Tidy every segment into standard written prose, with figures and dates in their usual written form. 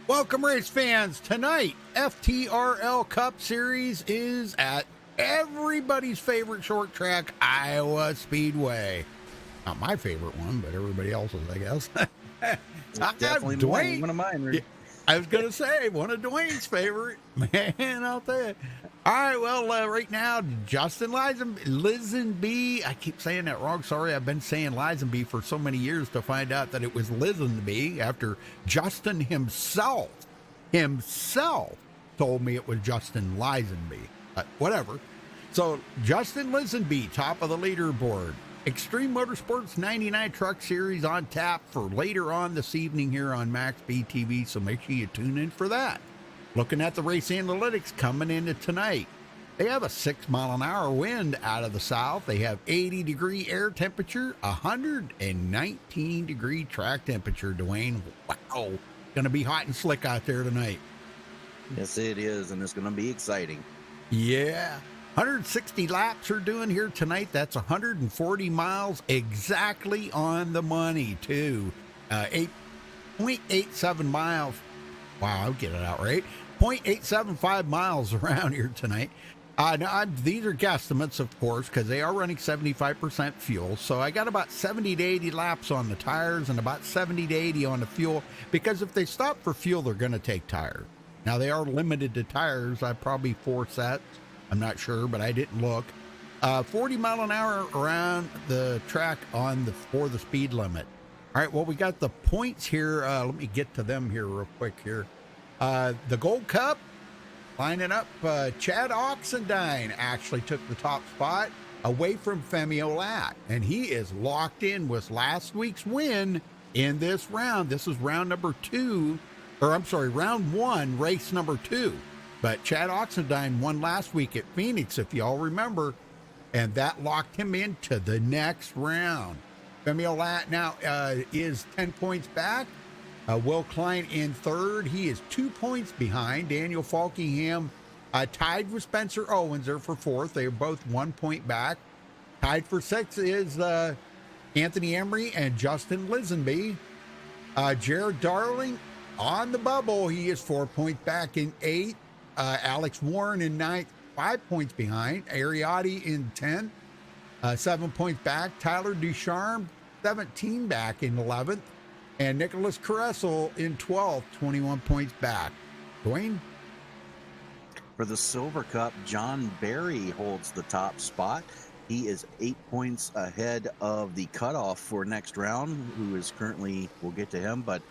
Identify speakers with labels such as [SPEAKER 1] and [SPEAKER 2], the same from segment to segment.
[SPEAKER 1] Welcome, race fans. Tonight, FTRL Cup Series is at everybody's favorite short track, Iowa Speedway. Not my favorite one, but everybody else's, I guess.
[SPEAKER 2] Definitely one of mine.
[SPEAKER 1] Yeah, I was going to say, one of Dwayne's favorite. Man, I'll tell you. All right, well, right now, Justin Lisenby. I keep saying that wrong. Sorry, I've been saying Lisenby for so many years to find out that it was Lisenby after Justin himself told me it was Justin Lisenby. Whatever. So, Justin Lisenby, top of the leaderboard. Extreme Motorsports 99 Truck Series on tap for later on this evening here on MaxspeedTV, so make sure you tune in for that. Looking at the race analytics coming into tonight. They have a 6-mile-an-hour wind out of the south. They have 80-degree air temperature, 119-degree track temperature, Dwayne. Wow. Going to be hot and slick out there tonight.
[SPEAKER 2] Yes, it is, and it's going to be exciting.
[SPEAKER 1] Yeah. 160 laps are doing here tonight. That's 140 miles exactly on the money, too. 8.87 miles. Wow, I'll get it out right. 0.875 miles around here tonight. Now, these are guesstimates, of course, because they are running 75% fuel. So I got about 70 to 80 laps on the tires and about 70 to 80 on the fuel. Because if they stop for fuel, they're going to take tires. Now, they are limited to tires. I probably 4 sets. I'm not sure, but I didn't look. 40 mile an hour around the track for the speed limit. All right, well, we got the points here. Let me get to them here real quick here. The Gold Cup, lining up, Chad Oxendine actually took the top spot away from Femi Olat, and he is locked in with last week's win in this round. This is round one, race number 2. But Chad Oxendine won last week at Phoenix, if y'all remember, and that locked him into the next round. Femi Olat now is 10 points back. Will Klein in third. He is 2 points behind. Daniel Falkingham tied with Spencer Owens there for fourth. They are both 1 point back. Tied for sixth is Anthony Emery and Justin Lisenby. Jared Darling on the bubble. He is 4 points back in eighth. Alex Warren in ninth, 5 points behind. Ariotti in 10th, 7 points back. Tyler Ducharme, 17 back in 11th. And Nicholas Caressel in 12th, 21 points back. Dwayne?
[SPEAKER 2] For the Silver Cup, John Barry holds the top spot. He is 8 points ahead of the cutoff for next round, who is currently, we'll get to him, but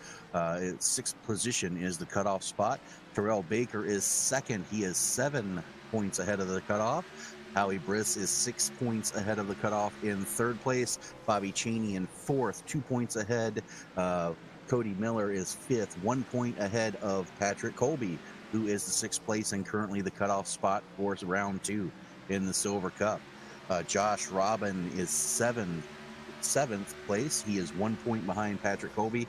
[SPEAKER 2] sixth position is the cutoff spot. Terrell Baker is second. He is 7 points ahead of the cutoff. Howie Briss is 6 points ahead of the cutoff in third place. Bobby Cheney in fourth, 2 points ahead. Cody Miller is fifth, 1 point ahead of Patrick Colby, who is the sixth place and currently the cutoff spot for round 2 in the Silver Cup. Josh Robin is seventh place. He is 1 point behind Patrick Colby.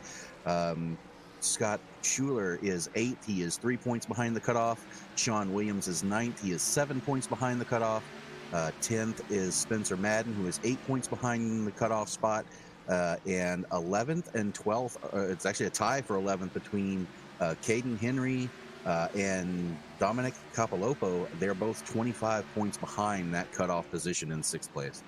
[SPEAKER 2] Scott Schuler is eighth. He is 3 points behind the cutoff. Sean Williams is ninth. He is 7 points behind the cutoff. 10th is Spencer Madden, who is 8 points behind the cutoff spot. And 11th and 12th, it's actually a tie for 11th between Caden Henry and Dominic Capolopo. They're both 25 points behind that cutoff position in sixth place.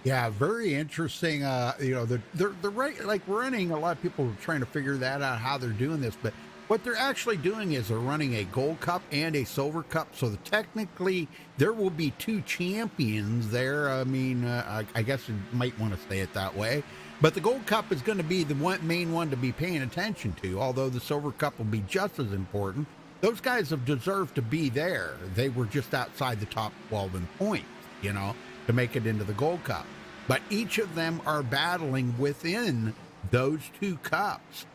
[SPEAKER 1] Yeah, very interesting. They're right, like running. A lot of people are trying to figure that out, how they're doing this. But what they're actually doing is they're running a Gold Cup and a Silver Cup. So technically, there will be 2 champions there. I mean, I guess you might want to say it that way. But the Gold Cup is going to be the main one to be paying attention to, although the Silver Cup will be just as important. Those guys have deserved to be there. They were just outside the top 12 in points, to make it into the Gold Cup. But each of them are battling within those 2 cups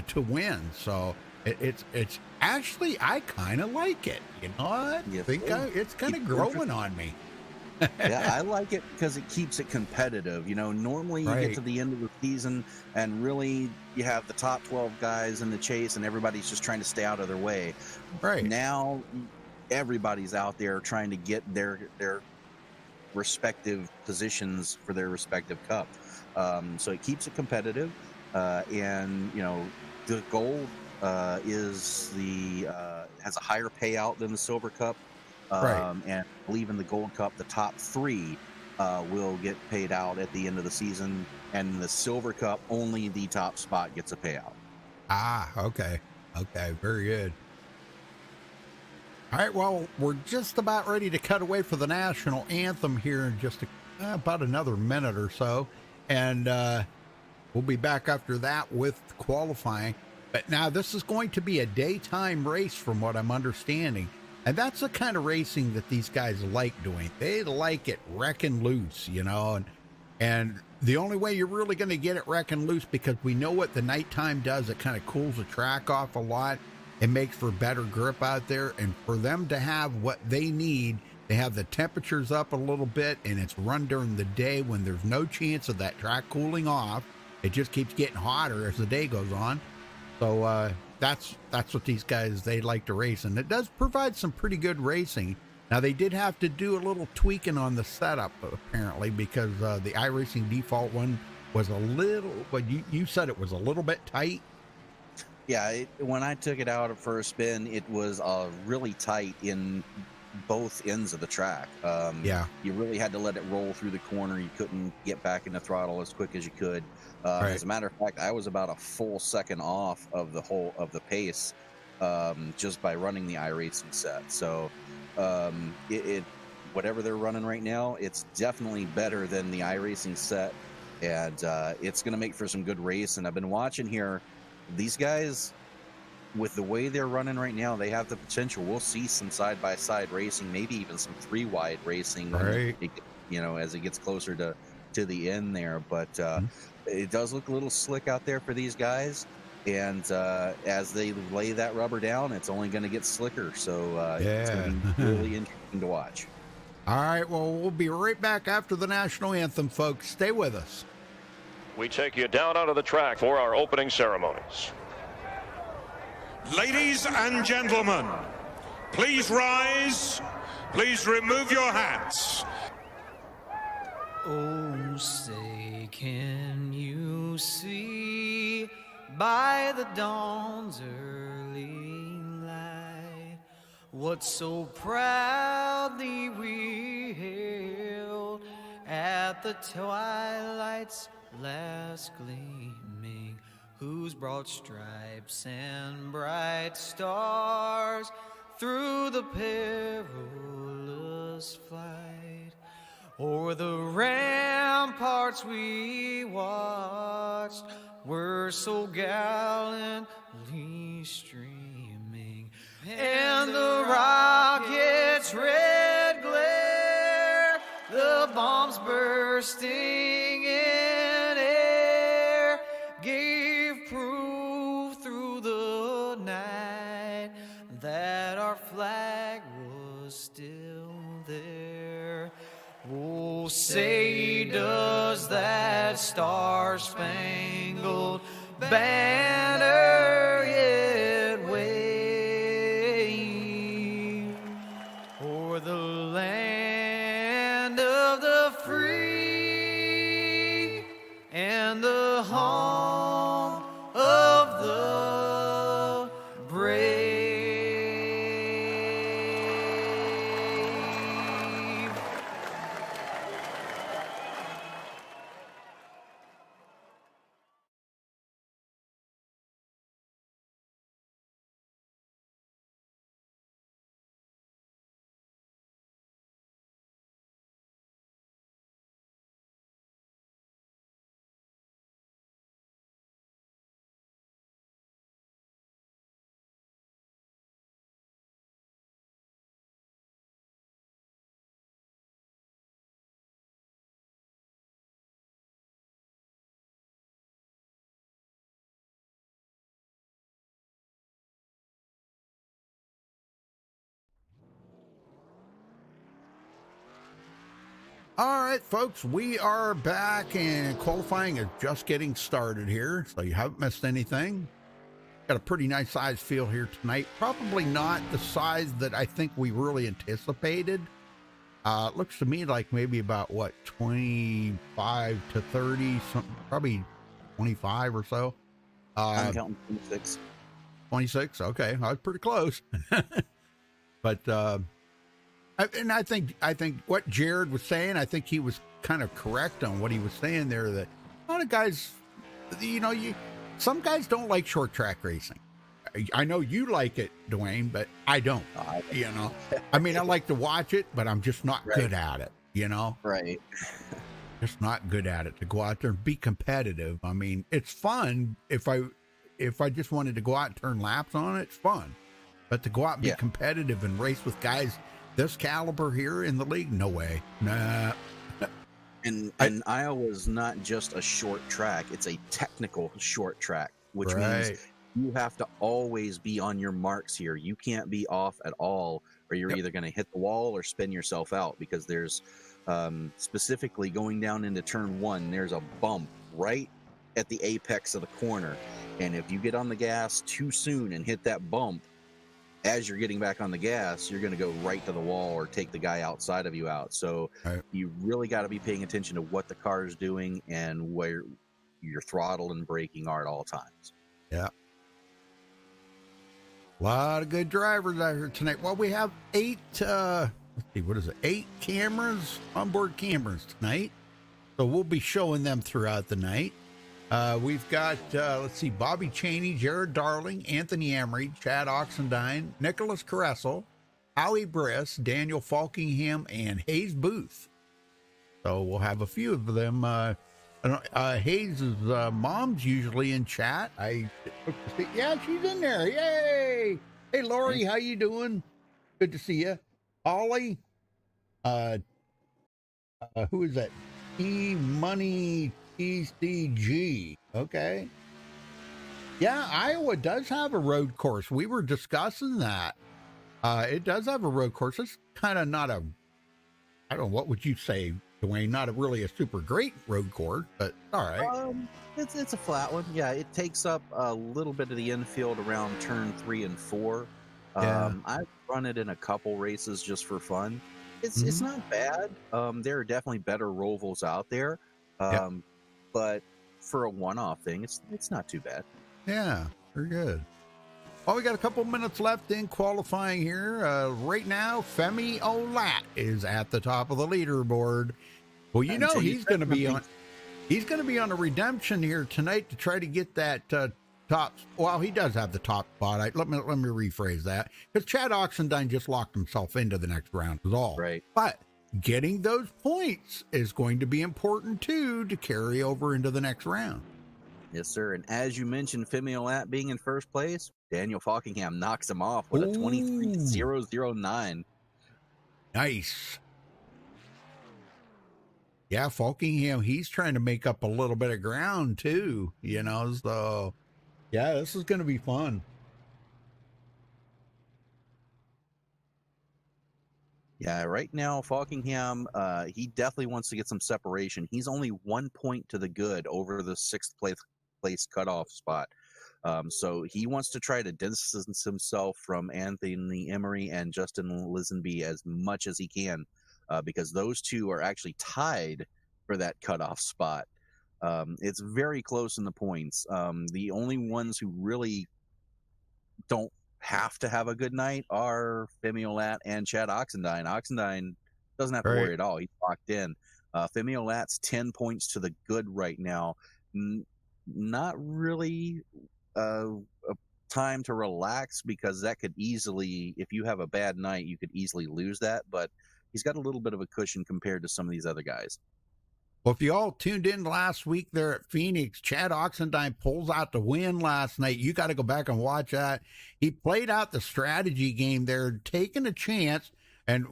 [SPEAKER 1] to win. So it's actually, I kind of like it. I think it's kind of growing on me.
[SPEAKER 2] Yeah, I like it because it keeps it competitive. Normally you get to the end of the season and really you have the top 12 guys in the chase and everybody's just trying to stay out of their way.
[SPEAKER 1] Right.
[SPEAKER 2] Now everybody's out there trying to get their respective positions for their respective cup. So it keeps it competitive. And the goal is the has a higher payout than the Silver Cup,
[SPEAKER 1] Right.
[SPEAKER 2] and I believe in the Gold Cup, the top three will get paid out at the end of the season, and the Silver Cup, only the top spot gets a payout.
[SPEAKER 1] Ah, okay. Okay, very good. All right, well, we're just about ready to cut away for the national anthem here in just about another minute or so. And we'll be back after that with qualifying. But now this is going to be a daytime race from what I'm understanding. And that's the kind of racing that these guys like doing. They like it wrecking loose, you know. And the only way you're really going to get it wrecking loose, because we know what the nighttime does, it kind of cools the track off a lot. It makes for better grip out there. And for them to have what they need, they have the temperatures up a little bit, and it's run during the day when there's no chance of that track cooling off. It just keeps getting hotter as the day goes on. So that's what these guys, they like to race. And it does provide some pretty good racing. Now, they did have to do a little tweaking on the setup, apparently, because the iRacing default one was a little, but you said it was a little bit tight.
[SPEAKER 2] Yeah, when I took it out for a spin, it was really tight in both ends of the track.
[SPEAKER 1] Yeah.
[SPEAKER 2] You really had to let it roll through the corner. You couldn't get back in the throttle as quick as you could.
[SPEAKER 1] Right.
[SPEAKER 2] As a matter of fact, I was about a full second off of the pace just by running the iRacing set. So whatever they're running right now, it's definitely better than the iRacing set, and it's going to make for some good race. And I've been watching here. These guys, with the way they're running right now, they have the potential. We'll see some side-by-side racing, maybe even some three-wide racing,
[SPEAKER 1] right,
[SPEAKER 2] as it gets closer to the end there. But it does look a little slick out there for these guys. And as they lay that rubber down, it's only going to get slicker. So it's going to be really interesting to watch.
[SPEAKER 1] All right, well, we'll be right back after the national anthem, folks. Stay with us.
[SPEAKER 3] We take you down onto the track for our opening ceremonies.
[SPEAKER 4] Ladies and gentlemen, please rise. Please remove your hats.
[SPEAKER 5] Oh, say, can you see by the dawn's early light what so proudly we hailed at the twilight's last gleaming, whose broad stripes and bright stars through the perilous flight o'er the ramparts we watched were so gallantly streaming, and the rocket's red glare, the bombs bursting in air, gave proof through the night that our flag was still there. Oh, say, does that star-spangled banner yet wave o'er the land of the free and the home of the brave?
[SPEAKER 1] All right, folks, we are back, and qualifying is just getting started here, so you haven't missed anything. Got a pretty nice size field here tonight. Probably not the size that I think we really anticipated. It looks to me like maybe about, 25 to 30, something, probably 25 or so.
[SPEAKER 2] I'm counting 26.
[SPEAKER 1] 26. Okay, I was pretty close. But I think what Jared was saying, I think he was kind of correct on what he was saying there. That a lot of guys, some guys don't like short track racing. I know you like it, Dwayne, but I don't. I mean, I like to watch it, but I'm just not good at it.
[SPEAKER 2] Right.
[SPEAKER 1] Just not good at it to go out there and be competitive. I mean, it's fun if I just wanted to go out and turn laps on it. It's fun, but to go out and be competitive and race with guys this caliber here in the league, no way. Nah.
[SPEAKER 2] And Iowa's not just a short track; it's a technical short track, which means you have to always be on your marks here. You can't be off at all, or you're either going to hit the wall or spin yourself out, because there's specifically going down into turn 1, there's a bump right at the apex of the corner. And if you get on the gas too soon and hit that bump, as you're getting back on the gas, you're going to go right to the wall or take the guy outside of you out. So you really got to be paying attention to what the car is doing and where your throttle and braking are at all times.
[SPEAKER 1] Yeah. A lot of good drivers out here tonight. Well, we have 8, let's see, what is it? 8 cameras, onboard cameras tonight. So we'll be showing them throughout the night. We've got, let's see, Bobby Chaney, Jared Darling, Anthony Emery, Chad Oxendine, Nicholas Caressel, Howie Briss, Daniel Falkingham, and Hayes Booth. So we'll have a few of them. Hayes' mom's usually in chat. Yeah, she's in there. Yay! Hey, Lori, how you doing? Good to see you. Ollie, who is that? E-Money TCG. Okay. Yeah, Iowa does have a road course. We were discussing that. It does have a road course. It's kind of not a, I don't know, what would you say, Dwayne? Not really a super great road course, but all right.
[SPEAKER 2] It's a flat one. Yeah, it takes up a little bit of the infield around turn 3 and 4. I've run it in a couple races just for fun. It's not bad. There are definitely better rovals out there, but for a one-off thing, it's not too bad.
[SPEAKER 1] Yeah, very good. Well, we got a couple minutes left in qualifying here. Right now, Femi Olat is at the top of the leaderboard. Well, he's going to be on. He's going to be on a redemption here tonight to try to get that top. Well, he does have the top spot. Let me rephrase that, because Chad Oxendine just locked himself into the next round. Is all
[SPEAKER 2] right.
[SPEAKER 1] But getting those points is going to be important too to carry over into the next round.
[SPEAKER 2] Yes, sir. And as you mentioned, Femi Olat being in first place, Daniel Falkingham knocks him off with a 23.009.
[SPEAKER 1] Nice. Yeah, Falkingham, he's trying to make up a little bit of ground too, so yeah, this is going to be fun.
[SPEAKER 2] Yeah, right now, Falkingham, he definitely wants to get some separation. He's only 1 point to the good over the 6th place cutoff spot. So he wants to try to distance himself from Anthony Emery and Justin Lisenby as much as he can, because those two are actually tied for that cutoff spot. It's very close in the points. The only ones who really don't have to have a good night are Femi Olat and Chad Oxendine. Oxendine doesn't have to worry at all. He's locked in. Femi Olat's 10 points to the good right now. Not really a time to relax, because that could easily, if you have a bad night, you could easily lose that. But he's got a little bit of a cushion compared to some of these other guys.
[SPEAKER 1] Well, if you all tuned in last week there at Phoenix, Chad Oxendine pulls out the win last night. You got to go back and watch that. He played out the strategy game there, taking a chance, and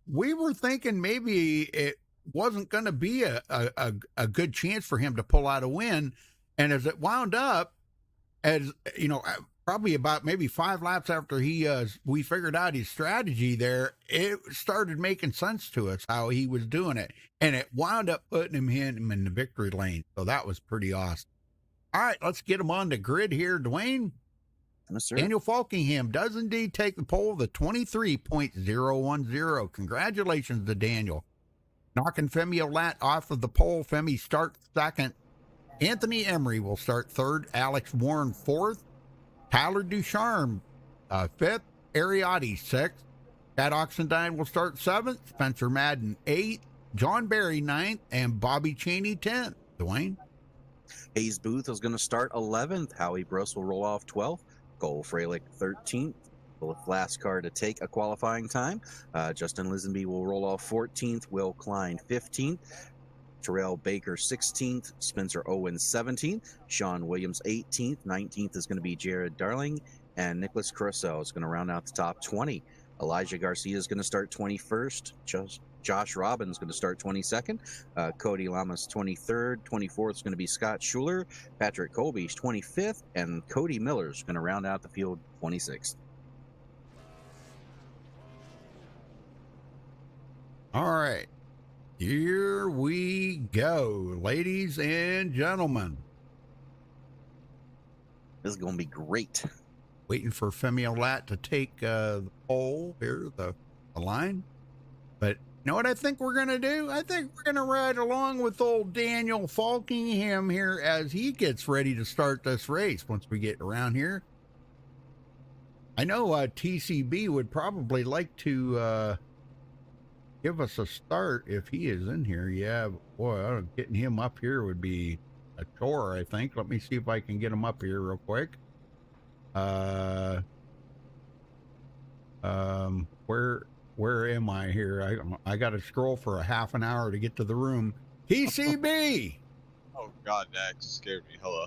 [SPEAKER 1] we were thinking maybe it wasn't going to be a good chance for him to pull out a win. And as it wound up, as probably about maybe 5 laps after we figured out his strategy there, it started making sense to us how he was doing it, and it wound up putting him in the victory lane. So that was pretty awesome. All right, let's get him on the grid here, Dwayne.
[SPEAKER 2] Yes, sir.
[SPEAKER 1] Daniel Falkingham does indeed take the pole, the 23.010. Congratulations to Daniel. Knocking Femi Olat off of the pole. Femi starts second. Anthony Emery will start third. Alex Warren fourth. Tyler Ducharme, 5th. Ariotti, 6th. Chad Oxendine will start 7th. Spencer Madden, 8th. John Barry, 9th. And Bobby Cheney, 10th. Dwayne?
[SPEAKER 2] Hayes Booth is going to start 11th. Howie Bruss will roll off 12th. Cole Freilich, 13th. The last car to take a qualifying time. Justin Lisenby will roll off 14th. Will Klein, 15th. Terrell Baker, 16th. Spencer Owens, 17th. Sean Williams, 18th. 19th is going to be Jared Darling. And Nicholas Caruso is going to round out the top 20. Elijah Garcia is going to start 21st. Josh Robbins is going to start 22nd. Cody Lamas, 23rd. 24th is going to be Scott Schuler. Patrick Colby's 25th. And Cody Miller is going to round out the field 26th.
[SPEAKER 1] All right. Here we go, ladies and gentlemen.
[SPEAKER 2] This is going to be great.
[SPEAKER 1] Waiting for Femi Olat to take the pole here, the line. But you know what I think we're going to do? I think we're going to ride along with old Daniel Falkingham here as he gets ready to start this race once we get around here. I know TCB would probably like to give us a start if he is in here. Yeah, boy, getting him up here would be a chore, I think. Let me see if I can get him up here real quick. Where am I here? I got to scroll for a half an hour to get to the room. TCB!
[SPEAKER 6] Oh, God, that scared me. Hello.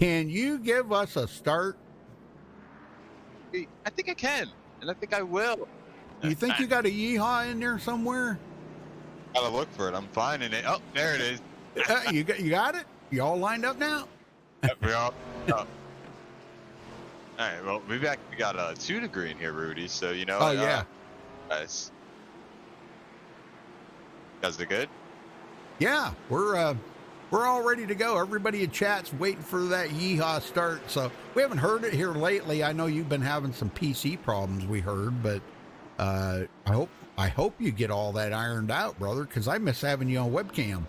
[SPEAKER 1] Can you give us a start?
[SPEAKER 6] I think I can, and I think I will.
[SPEAKER 1] You think you got a yeehaw in there somewhere?
[SPEAKER 6] Gotta look for it. I'm finding it. Oh, there it is.
[SPEAKER 1] You got it? You all lined up now?
[SPEAKER 6] Yep, we all. All right. Well, we got a 2 degree in here, Rudy. So you know.
[SPEAKER 1] Oh yeah.
[SPEAKER 6] Guys are good.
[SPEAKER 1] Yeah, we're all ready to go. Everybody in chat's waiting for that yeehaw start. So we haven't heard it here lately. I know you've been having some PC problems. We heard, but I hope you get all that ironed out, brother. Because I miss having you on webcam.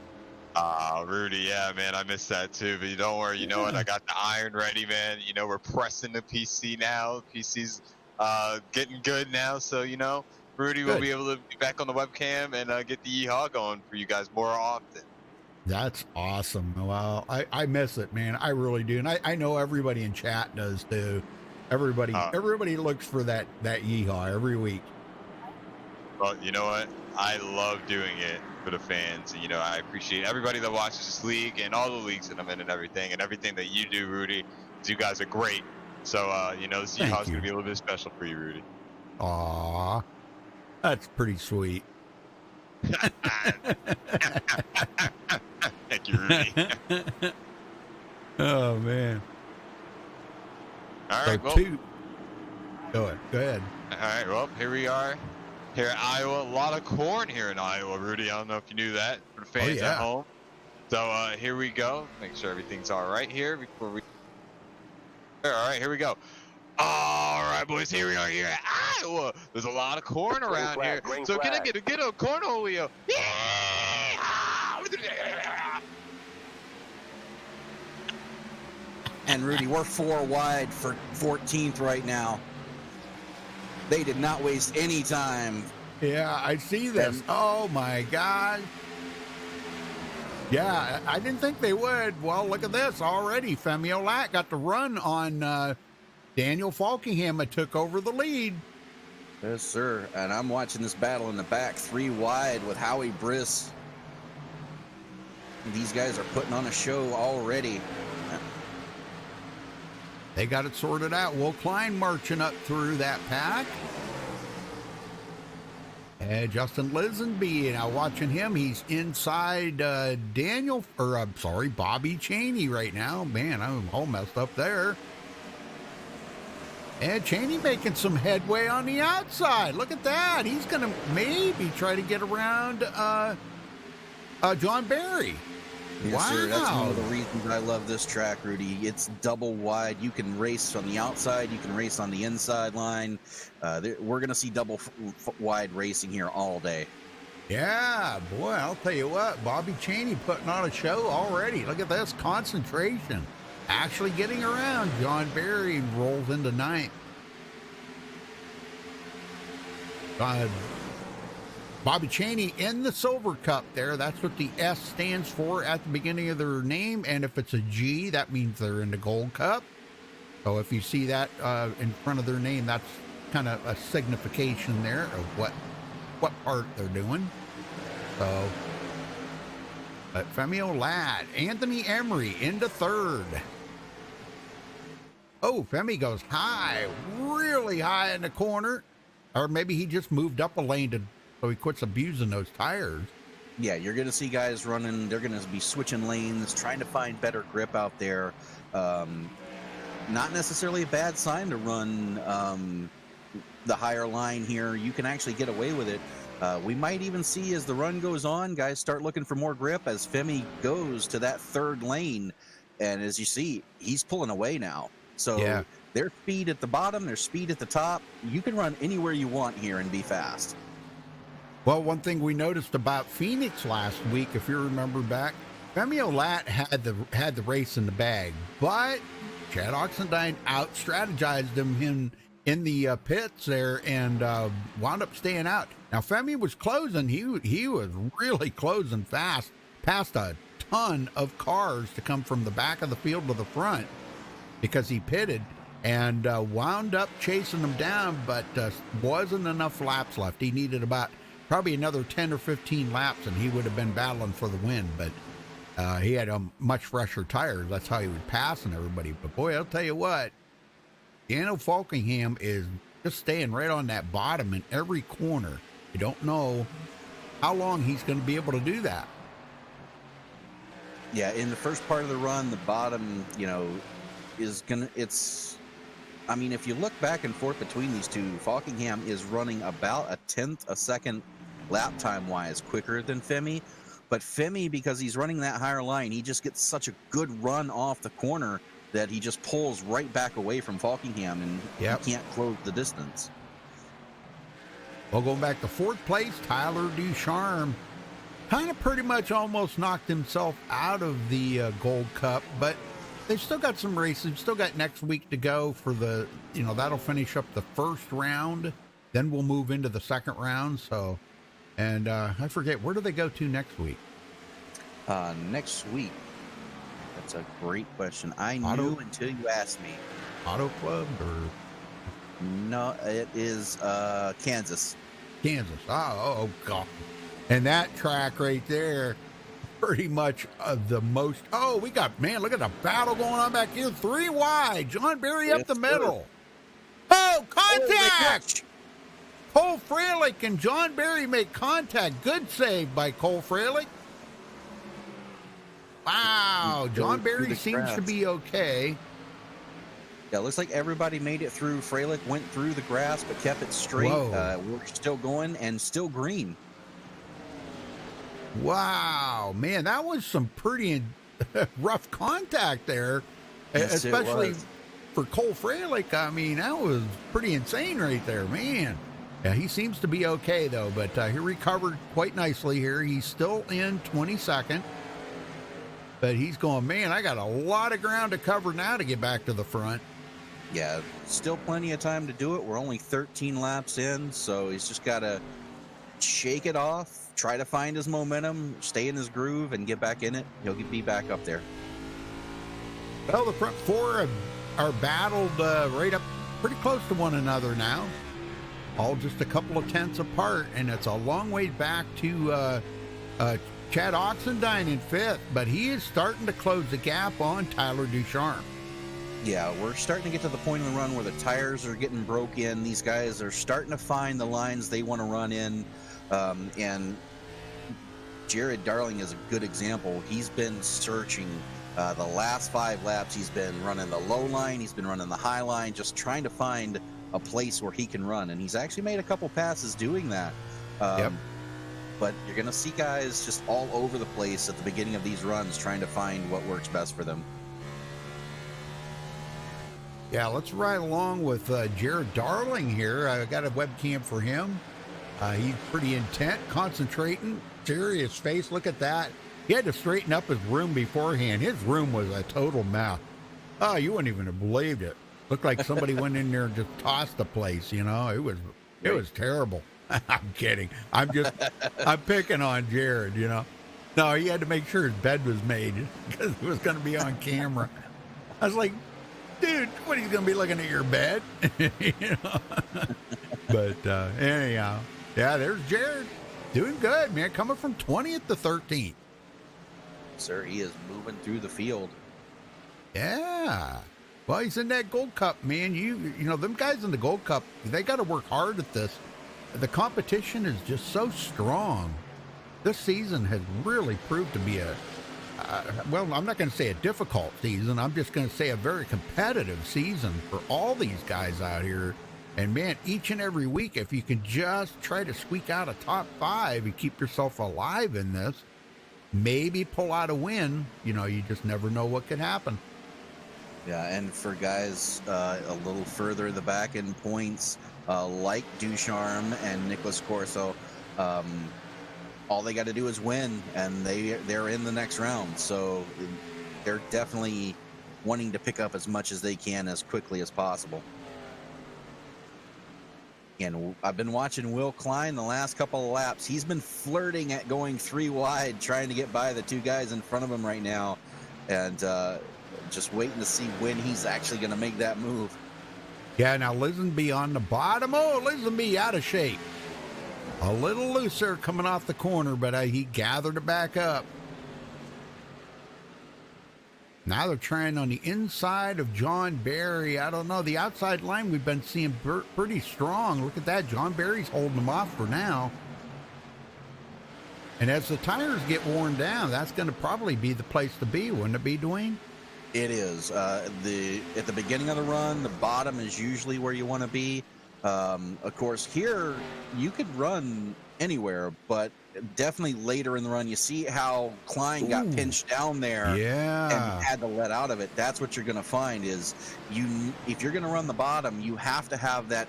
[SPEAKER 6] Rudy, yeah, man, I missed that too. But don't worry, you know what? I got the iron ready, man. You know, we're pressing the PC now. PC's getting good now, so you know, Rudy will be able to be back on the webcam and get the yeehaw going for you guys more often.
[SPEAKER 1] That's awesome. Well, I miss it, man. I really do, and I know everybody in chat does too. Everybody looks for that yeehaw every week.
[SPEAKER 6] Well, you know what? I love doing it for the fans. And, you know, I appreciate everybody that watches this league and all the leagues that I'm in and everything that you do, Rudy. You guys are great. So, you know, this yeehaw is going to be a little bit special for you, Rudy.
[SPEAKER 1] Aw, that's pretty sweet.
[SPEAKER 6] Thank you, Rudy.
[SPEAKER 1] Oh, man.
[SPEAKER 6] All right, well.
[SPEAKER 1] Go ahead.
[SPEAKER 6] All right, well, here we are. Here in Iowa, a lot of corn here in Iowa, Rudy. I don't know if you knew that for the fans at home. So here we go. Make sure everything's all right here before we. All right, here we go. All right, boys, here we are here at Iowa. There's a lot of corn around here. So can I get a cornholio? Yeah!
[SPEAKER 2] And Rudy, we're 4 wide for 14th right now. They did not waste any time.
[SPEAKER 1] Yeah, I see this. Oh, my God. Yeah, I didn't think they would. Well, look at this already. Femi Olat got the run on Daniel Falkingham. That took over the lead.
[SPEAKER 2] Yes, sir. And I'm watching this battle in the back, 3 wide with Howie Briss. These guys are putting on a show already.
[SPEAKER 1] They got it sorted out. Will Klein marching up through that pack. And Justin Lisenby, now watching him, he's inside Bobby Cheney right now. Man, I'm all messed up there. And Cheney making some headway on the outside. Look at that. He's going to maybe try to get around John Barry.
[SPEAKER 2] Yes,
[SPEAKER 1] wow.
[SPEAKER 2] Sir. That's one of the reasons I love this track, Rudy. It's double wide. You can race on the outside. You can race on the inside line. We're going to see double wide racing here all day.
[SPEAKER 1] Yeah, boy, I'll tell you what. Bobby Cheney putting on a show already. Look at this concentration. actually getting around John Barry and rolls into ninth. Bobby Cheney in the Silver Cup there. That's what the S stands for at the beginning of their name. And if it's a G, that means they're in the Gold Cup. So if you see that in front of their name, that's kind of a signification there of what part they're doing. So, but Femio Ladd, Anthony Emery into third. Oh, Femi goes high, really high in the corner. Or maybe he just moved up a lane so he quits abusing those tires.
[SPEAKER 2] Yeah, you're going to see guys running. They're going to be switching lanes, trying to find better grip out there. Not necessarily a bad sign to run the higher line here. You can actually get away with it. We might even see as the run goes on, guys start looking for more grip as Femi goes to that third lane. And as you see, he's pulling away now. So
[SPEAKER 1] yeah.
[SPEAKER 2] Their speed at the bottom, their speed at the top. You can run anywhere you want here and be fast.
[SPEAKER 1] Well, one thing we noticed about Phoenix last week, if you remember back, Femio Ladd had the race in the bag, but Chad Oxendine out-strategized him in the pits there and wound up staying out. Now, Femi was closing. He was really closing fast, past a ton of cars to come from the back of the field to the front because he pitted and wound up chasing them down, but wasn't enough laps left. He needed about probably another 10 or 15 laps, and he would have been battling for the win, but he had much fresher tires. That's how he was passing everybody. But boy, I'll tell you what, Daniel Falkingham is just staying right on that bottom in every corner. You don't know how long he's going to be able to do that.
[SPEAKER 2] Yeah, in the first part of the run, the bottom, is going to, I mean, if you look back and forth between these two, Falkingham is running about a tenth a second lap time-wise quicker than Femi. But Femi, because he's running that higher line, he just gets such a good run off the corner that he just pulls right back away from Falkingham, and he can't close the distance.
[SPEAKER 1] Well, going back to fourth place, Tyler Ducharme kind of pretty much almost knocked himself out of the Gold Cup, but they've still got some races, still got next week to go for the, that'll finish up the first round. Then we'll move into the second round. So, and I forget, where do they go to next week?
[SPEAKER 2] Next week, that's a great question. I knew until you asked me.
[SPEAKER 1] Auto Club or?
[SPEAKER 2] No, it is Kansas.
[SPEAKER 1] Kansas. Oh, God. And that track right there, pretty much the most. Oh, we got, man, look at the battle going on back here. 3 wide. John Barry up the middle. Oh, contact! Cole Freilich and John Barry make contact. Good save by Cole Freilich. Wow, John Barry seems to be okay.
[SPEAKER 2] Yeah, looks like everybody made it through. Freilich went through the grass but kept it straight. We're still going and still green.
[SPEAKER 1] Wow, man, that was some pretty rough contact there, yes, especially for Cole Freilich. I mean, that was pretty insane right there, man. Yeah, he seems to be okay, though, but he recovered quite nicely here. He's still in 22nd, but he's going, man, I got a lot of ground to cover now to get back to the front.
[SPEAKER 2] Yeah, still plenty of time to do it. We're only 13 laps in, so he's just got to shake it off, try to find his momentum, stay in his groove, and get back in it. He'll be back up there.
[SPEAKER 1] Well, the front four are battled right up pretty close to one another now. All just a couple of tenths apart, and it's a long way back to Chad Oxendine in 5th, but he is starting to close the gap on Tyler Ducharme.
[SPEAKER 2] Yeah, we're starting to get to the point in the run where the tires are getting broke in. These guys are starting to find the lines they want to run in. And Jared Darling is a good example. He's been searching the last 5 laps. He's been running the low line. He's been running the high line, just trying to find a place where he can run. And he's actually made a couple passes doing that. But you're going to see guys just all over the place at the beginning of these runs trying to find what works best for them.
[SPEAKER 1] Yeah, let's ride along with Jared Darling here. I got a webcam for him. He's pretty intent, concentrating, serious face. Look at that. He had to straighten up his room beforehand. His room was a total mess. Oh, you wouldn't even have believed it. Looked like somebody went in there and just tossed the place, you know. It was terrible. I'm kidding. I'm picking on Jared, you know. No, he had to make sure his bed was made because it was going to be on camera. I was like, dude, what, he's going to be looking at your bed? You know? But anyhow, yeah, there's Jared. Doing good, man. Coming from 20th to 13th.
[SPEAKER 2] Sir, he is moving through the field.
[SPEAKER 1] Yeah. Well, he's in that Gold Cup, man. You know, them guys in the Gold Cup, they got to work hard at this. The competition is just so strong. This season has really proved to be well, I'm not going to say a difficult season. I'm just going to say a very competitive season for all these guys out here. And, man, each and every week, if you can just try to squeak out a top 5 and keep yourself alive in this, maybe pull out a win, you know, you just never know what could happen.
[SPEAKER 2] Yeah, and for guys a little further the back in points, like Ducharme and Nicholas Corso, all they got to do is win, and they're in the next round. So they're definitely wanting to pick up as much as they can as quickly as possible. And I've been watching Will Klein the last couple of laps. He's been flirting at going 3 wide, trying to get by the 2 guys in front of him right now, and just waiting to see when he's actually going to make that move.
[SPEAKER 1] Yeah, now Lisenby on the bottom. Oh, Lisenby out of shape. A little looser coming off the corner, but he gathered it back up. Now they're trying on the inside of John Barry. I don't know. The outside line we've been seeing pretty strong. Look at that. John Barry's holding them off for now. And as the tires get worn down, that's going to probably be the place to be, wouldn't it be, Dwayne?
[SPEAKER 2] It is. At the beginning of the run, the bottom is usually where you want to be. Of course, here you could run anywhere, but definitely later in the run, you see how Klein got pinched down there, and had to let out of it. That's what you're going to find is if you're going to run the bottom, you have to have that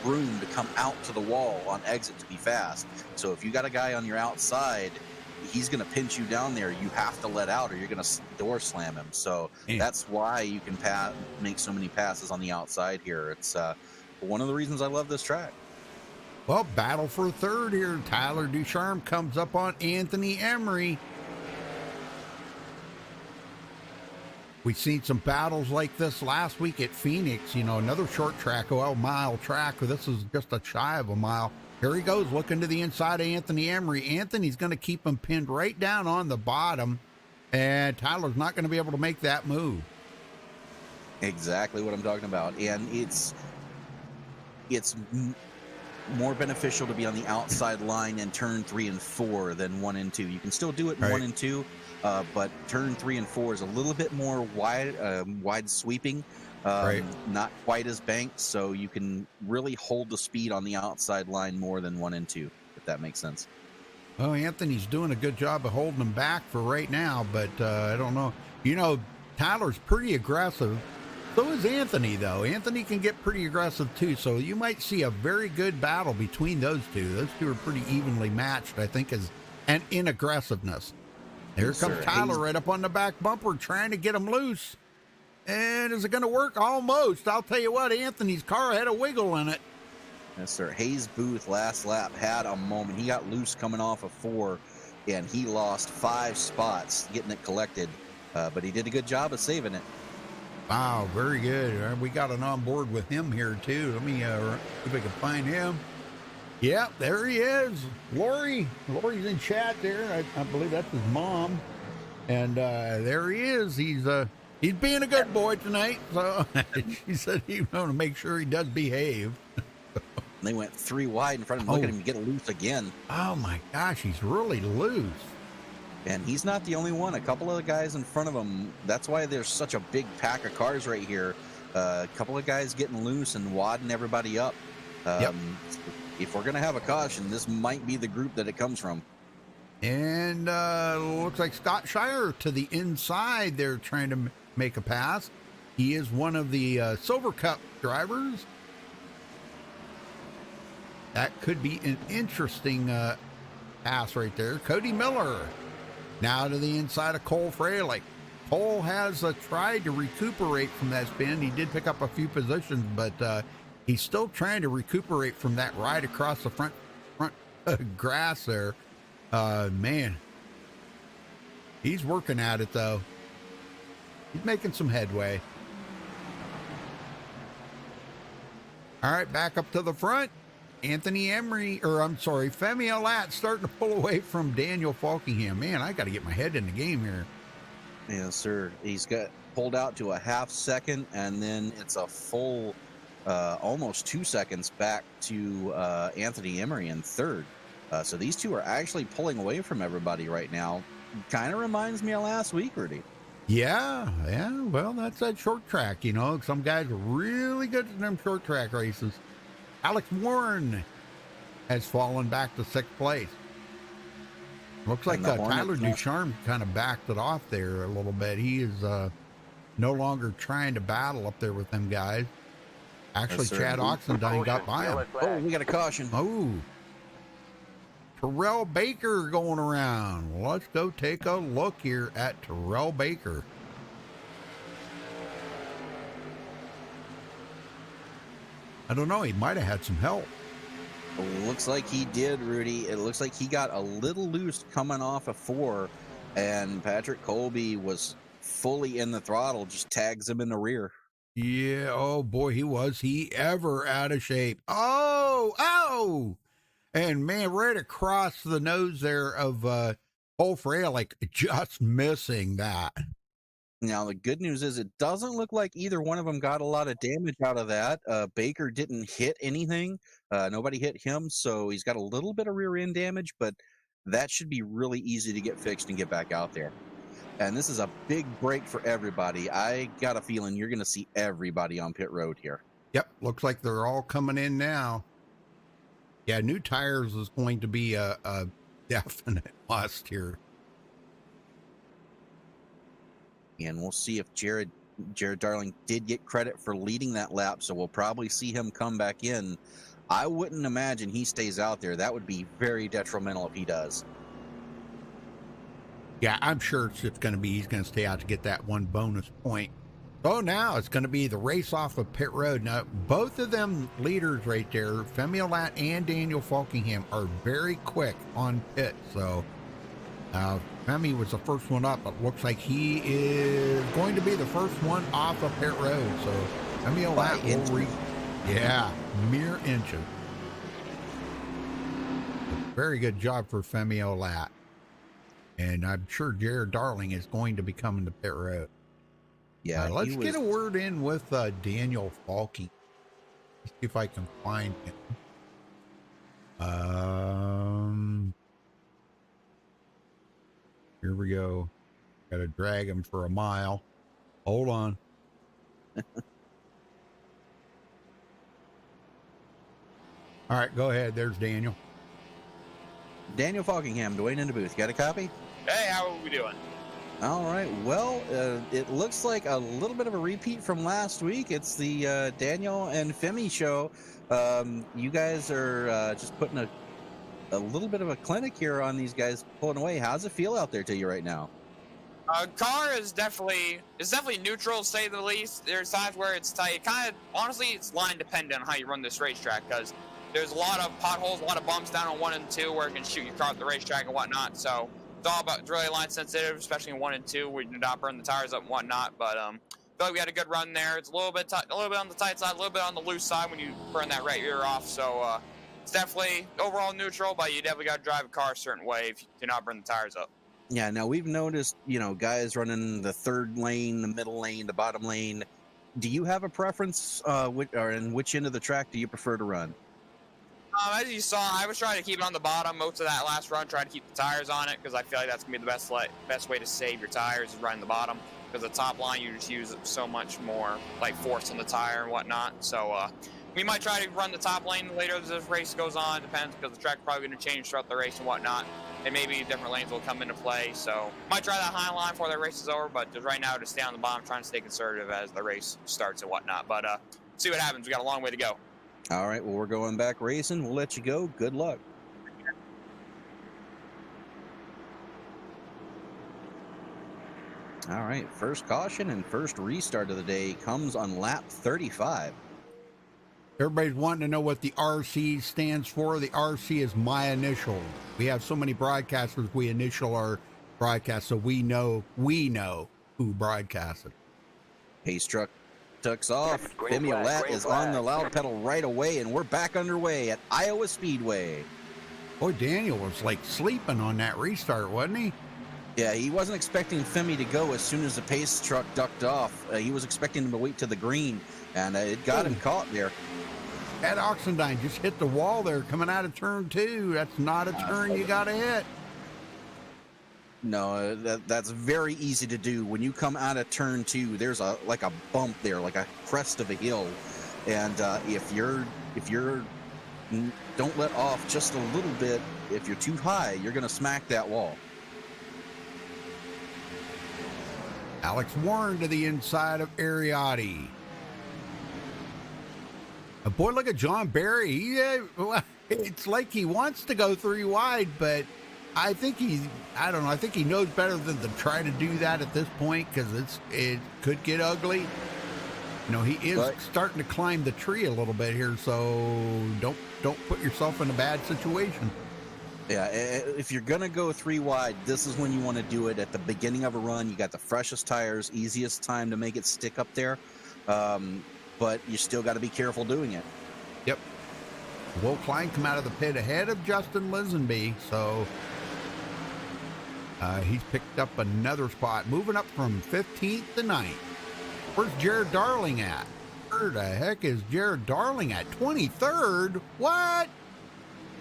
[SPEAKER 2] room to come out to the wall on exit to be fast. So if you got a guy on your outside, he's going to pinch you down there. You have to let out, or you're going to door slam him. So that's why you can make so many passes on the outside here. It's one of the reasons I love this track.
[SPEAKER 1] Well, battle for third here. Tyler Ducharme comes up on Anthony Emery. We've seen some battles like this last week at Phoenix. You know, another short track, mile track. This is just a shy of a mile. Here he goes, looking to the inside of Anthony Emery. Anthony's going to keep him pinned right down on the bottom, and Tyler's not going to be able to make that move.
[SPEAKER 2] Exactly what I'm talking about. And it's more beneficial to be on the outside line in turn 3 and 4 than 1 and 2. You can still do it in 1 and 2, but turn 3 and 4 is a little bit more wide sweeping, not quite as banked, so you can really hold the speed on the outside line more than 1 and 2, if that makes sense.
[SPEAKER 1] Oh, Anthony's doing a good job of holding him back for right now, but I don't know. You know, Tyler's pretty aggressive. So is Anthony, though. Anthony can get pretty aggressive, too. So you might see a very good battle between those two. Those two are pretty evenly matched, I think, and in aggressiveness. Here comes Tyler right up on the back bumper trying to get him loose. And is it going to work? Almost. I'll tell you what, Anthony's car had a wiggle in it.
[SPEAKER 2] Yes, sir. Hayes Booth last lap had a moment. He got loose coming off of 4, and he lost 5 spots getting it collected. But he did a good job of saving it.
[SPEAKER 1] Wow, very good. We got an on board with him here, too. Let me see if I can find him. Yeah, there he is. Lori's in chat there. I believe that's his mom. And there he is. He's being a good boy tonight. So she said he want to make sure he does behave.
[SPEAKER 2] They went 3 wide in front of him. Look at him get loose again.
[SPEAKER 1] Oh, my gosh. He's really loose.
[SPEAKER 2] And he's not the only one. A couple of the guys in front of him, that's why there's such a big pack of cars right here. A couple of guys getting loose and wadding everybody up. If we're going to have a caution, this might be the group that it comes from.
[SPEAKER 1] And looks like Scott Shire to the inside. They're trying to make a pass. He is one of the Silver Cup drivers. That could be an interesting pass right there. Cody Miller. Now to the inside of Cole Fraley. Cole has tried to recuperate from that spin. He did pick up a few positions, but he's still trying to recuperate from that ride across the front grass there. Man, he's working at it though. He's making some headway. All right, back up to the front. Femi Olat starting to pull away from Daniel Falkingham. Man, I got to get my head in the game here.
[SPEAKER 2] Yes, sir. He's got pulled out to a half second, and then it's a full almost 2 seconds back to Anthony Emery in third. So these two are actually pulling away from everybody right now. Kind of reminds me of last week, Rudy.
[SPEAKER 1] Yeah. Well, that's that short track, you know. Some guys are really good at them short track races. Alex Warren has fallen back to 6th place. Looks like Tyler Ducharme kind of backed it off there a little bit. He is no longer trying to battle up there with them guys. Actually, yes, Chad Oxendine got by him.
[SPEAKER 2] Oh, we got a caution.
[SPEAKER 1] Oh. Terrell Baker going around. Well, let's go take a look here at Terrell Baker. I don't know. He might have had some help.
[SPEAKER 2] Looks like he did, Rudy. It looks like he got a little loose coming off of 4, and Patrick Colby was fully in the throttle, just tags him in the rear.
[SPEAKER 1] Yeah, oh boy, was he ever out of shape. Oh! And man, right across the nose there of Cole Freilich, just missing that.
[SPEAKER 2] Now, the good news is it doesn't look like either one of them got a lot of damage out of that. Baker didn't hit anything. Nobody hit him, so he's got a little bit of rear end damage, but that should be really easy to get fixed and get back out there. And this is a big break for everybody. I got a feeling you're going to see everybody on pit road here.
[SPEAKER 1] Yep, looks like they're all coming in now. Yeah, new tires is going to be a definite must here.
[SPEAKER 2] And we'll see if Jared Darling did get credit for leading that lap, so we'll probably see him come back in. I wouldn't imagine he stays out there. That would be very detrimental if he does.
[SPEAKER 1] Yeah, I'm sure it's going to be he's going to stay out to get that one bonus point. So now it's going to be the race off of pit road. Now, both of them leaders right there, Femi Olat and Daniel Falkingham, are very quick on pit. So Femi was the first one up, but looks like he is going to be the first one off of pit road. So Femi Olat will mere inches. Very good job for Femi Olat. And I'm sure Jared Darling is going to be coming to pit road.
[SPEAKER 2] Yeah,
[SPEAKER 1] let's get a word in with Daniel Falky. Let's see if I can find him. Here we go. Got to drag him for a mile. Hold on. All right, go ahead. There's Daniel.
[SPEAKER 2] Daniel Falkingham, Dwayne in the booth. Got a copy?
[SPEAKER 7] Hey, how are we doing?
[SPEAKER 2] All right. Well, it looks like a little bit of a repeat from last week. It's the Daniel and Femi show. You guys are just putting a little bit of a clinic here on these guys pulling away. How's it feel out there to you right now?
[SPEAKER 7] Car is definitely neutral, to say the least. There's times where it's tight. Honestly, it's line dependent on how you run this racetrack, because there's a lot of potholes, a lot of bumps down on 1 and 2 where it can shoot your car off the racetrack and whatnot. So it's really line sensitive, especially in 1 and 2 where you do not burn the tires up and whatnot. But I feel like we had a good run there. It's a little bit on the tight side, a little bit on the loose side when you burn that right rear off. So it's definitely overall neutral, but you definitely got to drive a car a certain way if you do not burn the tires up.
[SPEAKER 2] Yeah, now we've noticed, guys running the third lane, the middle lane, the bottom lane. Do you have a preference in which end of the track do you prefer to run?
[SPEAKER 7] As you saw, I was trying to keep it on the bottom most of that last run, trying to keep the tires on it, because I feel like that's going to be the best way to save your tires is running the bottom, because the top line you just use so much more force on the tire and whatnot. So we might try to run the top lane later as this race goes on. Depends, because the track's probably going to change throughout the race and whatnot, and maybe different lanes will come into play. So might try that high line before the race is over, but just right now to stay on the bottom, trying to stay conservative as the race starts and whatnot. But see what happens. We got a long way to go.
[SPEAKER 2] All right, well, we're going back racing. We'll let you go. Good luck. All right, first caution and first restart of the day comes on lap 35.
[SPEAKER 1] Everybody's wanting to know what the RC stands for. The RC is my initial. We have so many broadcasters, we initial our broadcast, so we know who broadcasted.
[SPEAKER 2] Pace truck tucks off. Femi Olat is on the loud pedal right away, and we're back underway at Iowa Speedway.
[SPEAKER 1] Boy, Daniel was like sleeping on that restart, wasn't he?
[SPEAKER 2] Yeah, he wasn't expecting Femi to go as soon as the pace truck ducked off. He was expecting him to wait to the green, and it got him caught there.
[SPEAKER 1] Ed Oxendine just hit the wall there coming out of turn 2. That's not a turn you got to hit.
[SPEAKER 2] No, that's very easy to do. When you come out of turn 2, there's like a bump there, like a crest of a hill, and if you're don't let off just a little bit. If you're too high, you're going to smack that wall.
[SPEAKER 1] Alex Warren to the inside of Ariotti. A boy, look at John Barry. It's like he wants to go 3 wide, but I think I don't know. I think he knows better than to try to do that at this point, because it could get ugly. You know, he is starting to climb the tree a little bit here, so don't put yourself in a bad situation.
[SPEAKER 2] Yeah, if you're gonna go 3 wide, this is when you want to do it at the beginning of a run. You got the freshest tires, easiest time to make it stick up there, but you still got to be careful doing it.
[SPEAKER 1] Yep. Will Klein come out of the pit ahead of Justin Lisenby, so he's picked up another spot, moving up from 15th to 9th. Where's Jared Darling at? Where the heck is Jared Darling at? 23rd? What?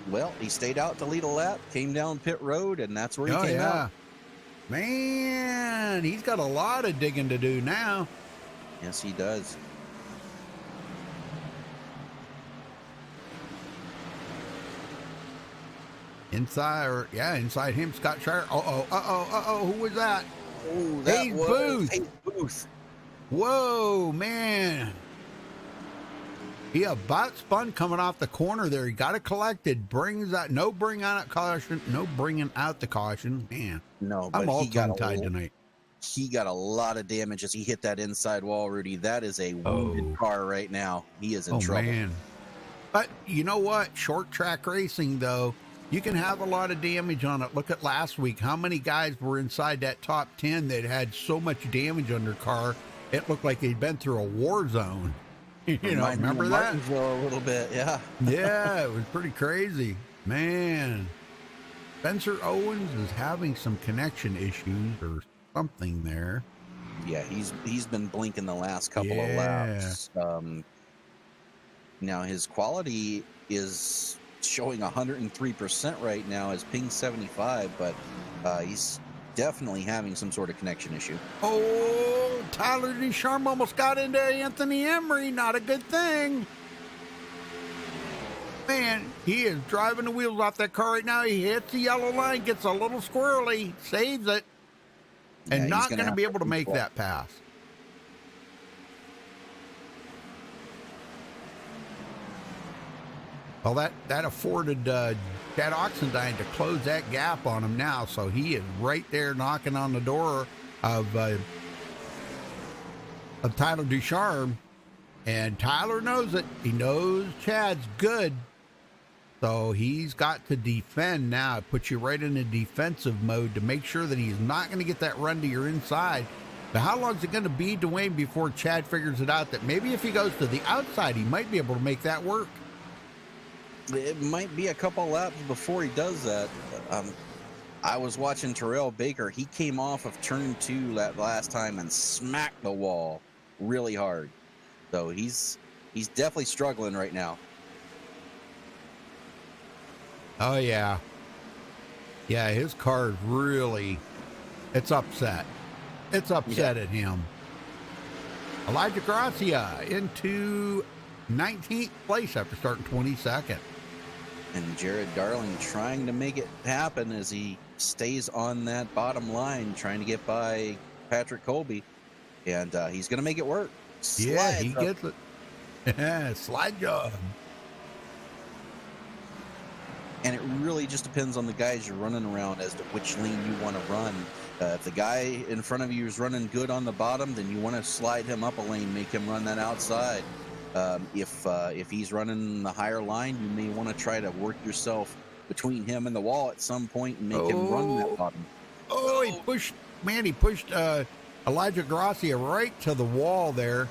[SPEAKER 2] Well, he stayed out to lead a lap, came down pit road, and that's where he came out.
[SPEAKER 1] Man, he's got a lot of digging to do now.
[SPEAKER 2] Yes, he does.
[SPEAKER 1] Inside him, Scott Shire. Who was that?
[SPEAKER 2] Oh, that
[SPEAKER 1] Hayes
[SPEAKER 2] was
[SPEAKER 1] Booth.
[SPEAKER 2] Hayes Booth.
[SPEAKER 1] Whoa, man. He about spun coming off the corner there. He got it collected. Bringing out the caution. Man,
[SPEAKER 2] No, but
[SPEAKER 1] I'm all
[SPEAKER 2] he got
[SPEAKER 1] tongue-tied tonight.
[SPEAKER 2] He got a lot of damage as he hit that inside wall, Rudy. That is a wounded car right now. He is in trouble.
[SPEAKER 1] Man. But you know what? Short track racing, though, you can have a lot of damage on it. Look at last week. How many guys were inside that top 10 that had so much damage on their car, it looked like they'd been through a war zone. You know, remember that?
[SPEAKER 2] A little bit, yeah.
[SPEAKER 1] Yeah, it was pretty crazy. Man, Spencer Owens is having some connection issues or something there.
[SPEAKER 2] Yeah, he's been blinking the last couple of laps. Now his quality is showing 103% right now as ping 75, but he's definitely having some sort of connection issue.
[SPEAKER 1] Oh, Tyler Ducharme almost got into Anthony Emery. Not a good thing. Man, he is driving the wheels off that car right now. He hits the yellow line, gets a little squirrely, saves it, and not going to be able to make that pass. Well, that afforded Chad Oxendine to close that gap on him now, so he is right there knocking on the door of Tyler Ducharme, and Tyler knows it. He knows Chad's good, so he's got to defend now. It puts you right in a defensive mode to make sure that he's not going to get that run to your inside. Now, how long is it going to be, Dwayne, before Chad figures it out that maybe if he goes to the outside, he might be able to make that work?
[SPEAKER 2] It might be a couple laps before he does that. I was watching Terrell Baker. He came off of turn 2 that last time and smacked the wall really hard. So he's definitely struggling right now.
[SPEAKER 1] Oh, yeah. Yeah, his car is really, it's upset. It's upset at him. Elijah Gracia into 19th place after starting 22nd.
[SPEAKER 2] And Jared Darling trying to make it happen as he stays on that bottom line, trying to get by Patrick Colby. And he's going to make it work.
[SPEAKER 1] Yeah, he gets it. Yeah, slide job.
[SPEAKER 2] And it really just depends on the guys you're running around as to which lane you want to run. If the guy in front of you is running good on the bottom, then you want to slide him up a lane, make him run that outside. If he's running the higher line, you may want to try to work yourself between him and the wall at some point and make him run that bottom.
[SPEAKER 1] Oh, he pushed Elijah Gracia right to the wall there.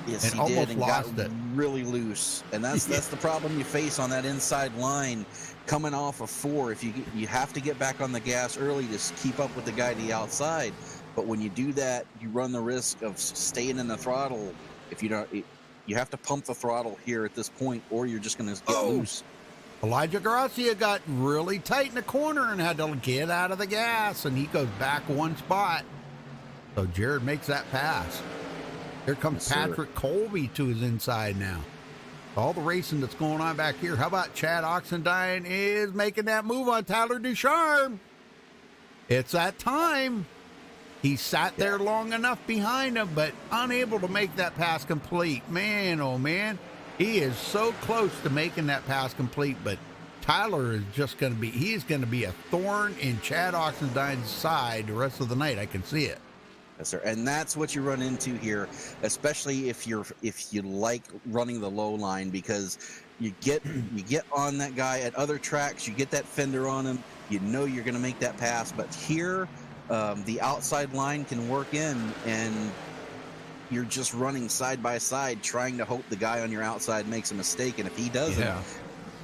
[SPEAKER 2] Yes,
[SPEAKER 1] and
[SPEAKER 2] he
[SPEAKER 1] almost
[SPEAKER 2] did, and
[SPEAKER 1] lost
[SPEAKER 2] got
[SPEAKER 1] it.
[SPEAKER 2] really loose, and that's the problem you face on that inside line coming off of 4. If you have to get back on the gas early to keep up with the guy to the outside, but when you do that, you run the risk of staying in the throttle. If you don't, you have to pump the throttle here at this point, or you're just going to get loose.
[SPEAKER 1] Elijah Gracia got really tight in the corner and had to get out of the gas, and he goes back 1 spot. So Jared makes that pass. Here comes Patrick Colby to his inside now. All the racing that's going on back here. How about Chad Oxendine is making that move on Tyler Ducharme? It's that time. He sat there long enough behind him, but unable to make that pass complete. Man, oh man, he is so close to making that pass complete, but Tyler is just going to be, he's going to be a thorn in Chad Oxendine's side the rest of the night. I can see it.
[SPEAKER 2] Yes, sir. And that's what you run into here, especially if you like running the low line, because you get on that guy at other tracks, you get that fender on him, you know you're going to make that pass, but here the outside line can work in, and you're just running side by side trying to hope the guy on your outside makes a mistake, and if he doesn't,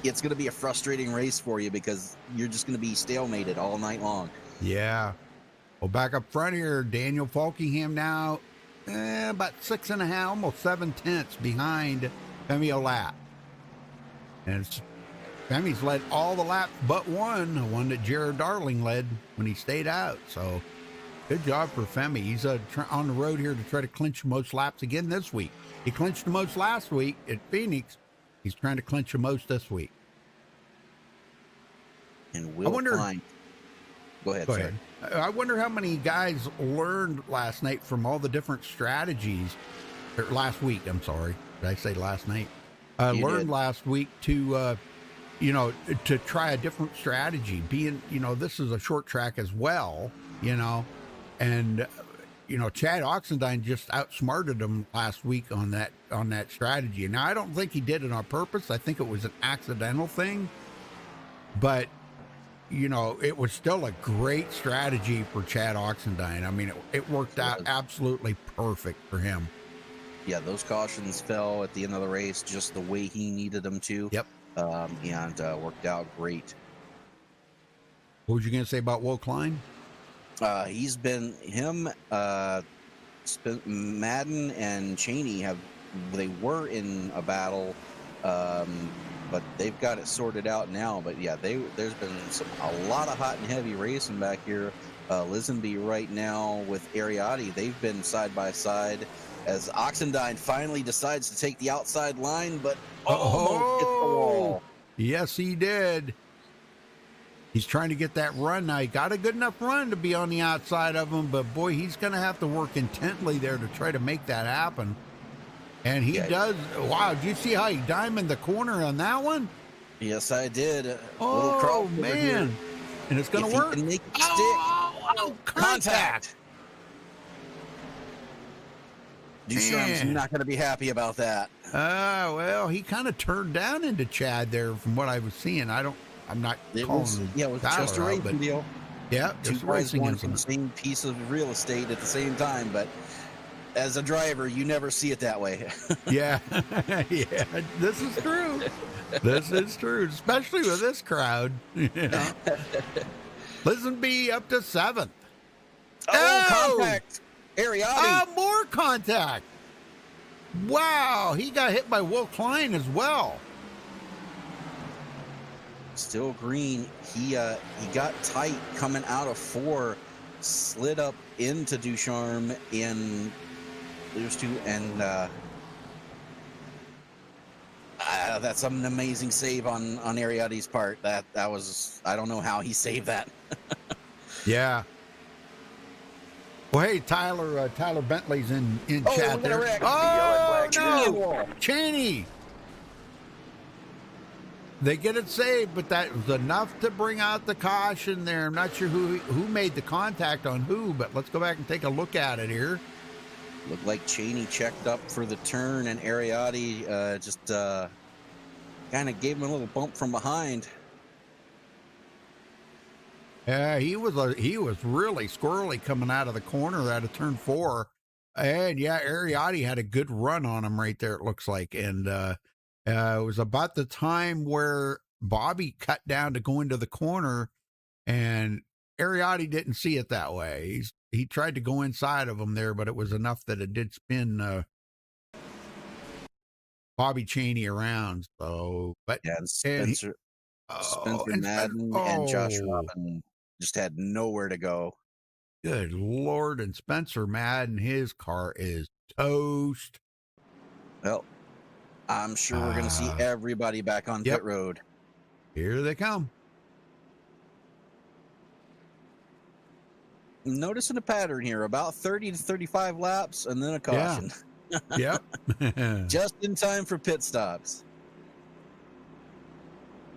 [SPEAKER 2] it's going to be a frustrating race for you because you're just going to be stalemated all night long.
[SPEAKER 1] Yeah. Well, back up front here, Daniel Falkingham now about 6.5, almost 7/10 behind Femi Olat. And Femi's led all the laps but one, the one that Jared Darling led when he stayed out. So good job for Femi. He's on the road here to try to clinch the most laps again this week. He clinched the most last week at Phoenix. He's trying to clinch the most this week.
[SPEAKER 2] And Will Klein. Go ahead.
[SPEAKER 1] I wonder how many guys learned last night from all the different strategies, or last week, I'm sorry. Did I say last night? Learned last week to, to try a different strategy. Being, this is a short track as well, and, Chad Oxendine just outsmarted him last week on that strategy. Now, I don't think he did it on purpose. I think it was an accidental thing, but it was still a great strategy for Chad Oxendine. I mean, it worked out absolutely perfect for him.
[SPEAKER 2] Yeah, those cautions fell at the end of the race just the way he needed them to.
[SPEAKER 1] Yep.
[SPEAKER 2] And worked out great.
[SPEAKER 1] What was you going to say about Will Klein?
[SPEAKER 2] He's been, Madden and Cheney they were in a battle, but they've got it sorted out now. But yeah, there's been a lot of hot and heavy racing back here. Lisenby right now with Ariati, they've been side by side as Oxendine finally decides to take the outside line, but almost hit the wall.
[SPEAKER 1] Yes, he did. He's trying to get that run now. He got a good enough run to be on the outside of him, but boy, he's going to have to work intently there to try to make that happen. And he does. Wow, did you see how he diamonded the corner on that one?
[SPEAKER 2] Yes, I did.
[SPEAKER 1] Oh, man. And it's going to work.
[SPEAKER 2] Can make it stick. Contact. Ducharme's not going to be happy about that.
[SPEAKER 1] Well, he kind of turned down into Chad there from what I was seeing. I'm not calling him.
[SPEAKER 2] Yeah, it was just a racing deal.
[SPEAKER 1] Yeah,
[SPEAKER 2] just racing on the same piece of real estate at the same time, but as a driver, you never see it that way.
[SPEAKER 1] Yeah, this is true. This is true, especially with this crowd. Lisenby up to 7th.
[SPEAKER 2] Contact. Ariati.
[SPEAKER 1] More contact. Wow, he got hit by Will Klein as well.
[SPEAKER 2] Still green. He got tight coming out of 4, slid up into Ducharme, and there's 2, and that's an amazing save on Ariati's part. That was, I don't know how he saved that.
[SPEAKER 1] Yeah. Well, hey, Tyler Bentley's in chat there. Oh, no! Cheney! They get it saved, but that was enough to bring out the caution there. I'm not sure who made the contact on who, but let's go back and take a look at it here.
[SPEAKER 2] Looked like Cheney checked up for the turn, and Ariotti just kind of gave him a little bump from behind.
[SPEAKER 1] Yeah, he was really squirrely coming out of the corner out of turn 4. And yeah, Ariotti had a good run on him right there, it looks like. And it was about the time where Bobby cut down to go into the corner, and Ariotti didn't see it that way. He tried to go inside of him there, but it was enough that it did spin Bobby Cheney around. So, but
[SPEAKER 2] yeah, and Spencer Madden and Josh Robin just had nowhere to go.
[SPEAKER 1] Good Lord. And Spencer Madden, his car is toast.
[SPEAKER 2] Well, I'm sure we're going to see everybody back on pit road.
[SPEAKER 1] Here they come.
[SPEAKER 2] Noticing a pattern here, about 30 to 35 laps and then a caution.
[SPEAKER 1] Yeah. Yep.
[SPEAKER 2] Just in time for pit stops.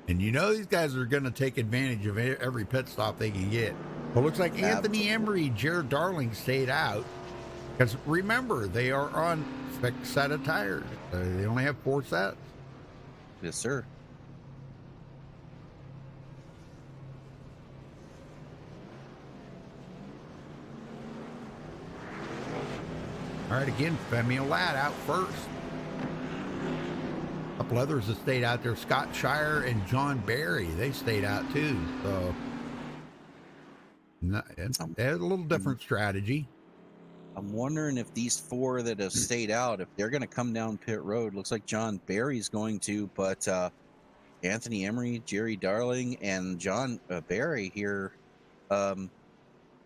[SPEAKER 1] And you know these guys are going to take advantage of every pit stop they can get. Well, looks like Anthony Emery, Jared Darling stayed out. Because remember, they are on fixed set of tires. They only have 4 sets.
[SPEAKER 2] Yes, sir.
[SPEAKER 1] All right, again, Femi Olat out first. A couple others that stayed out there, Scott Shire and John Barry, they stayed out too. So they had a little different strategy.
[SPEAKER 2] I'm wondering if these 4 that have stayed out, if they're going to come down pit road. Looks like John Barry's going to, but Anthony Emery, Jerry Darling, and John Barry here,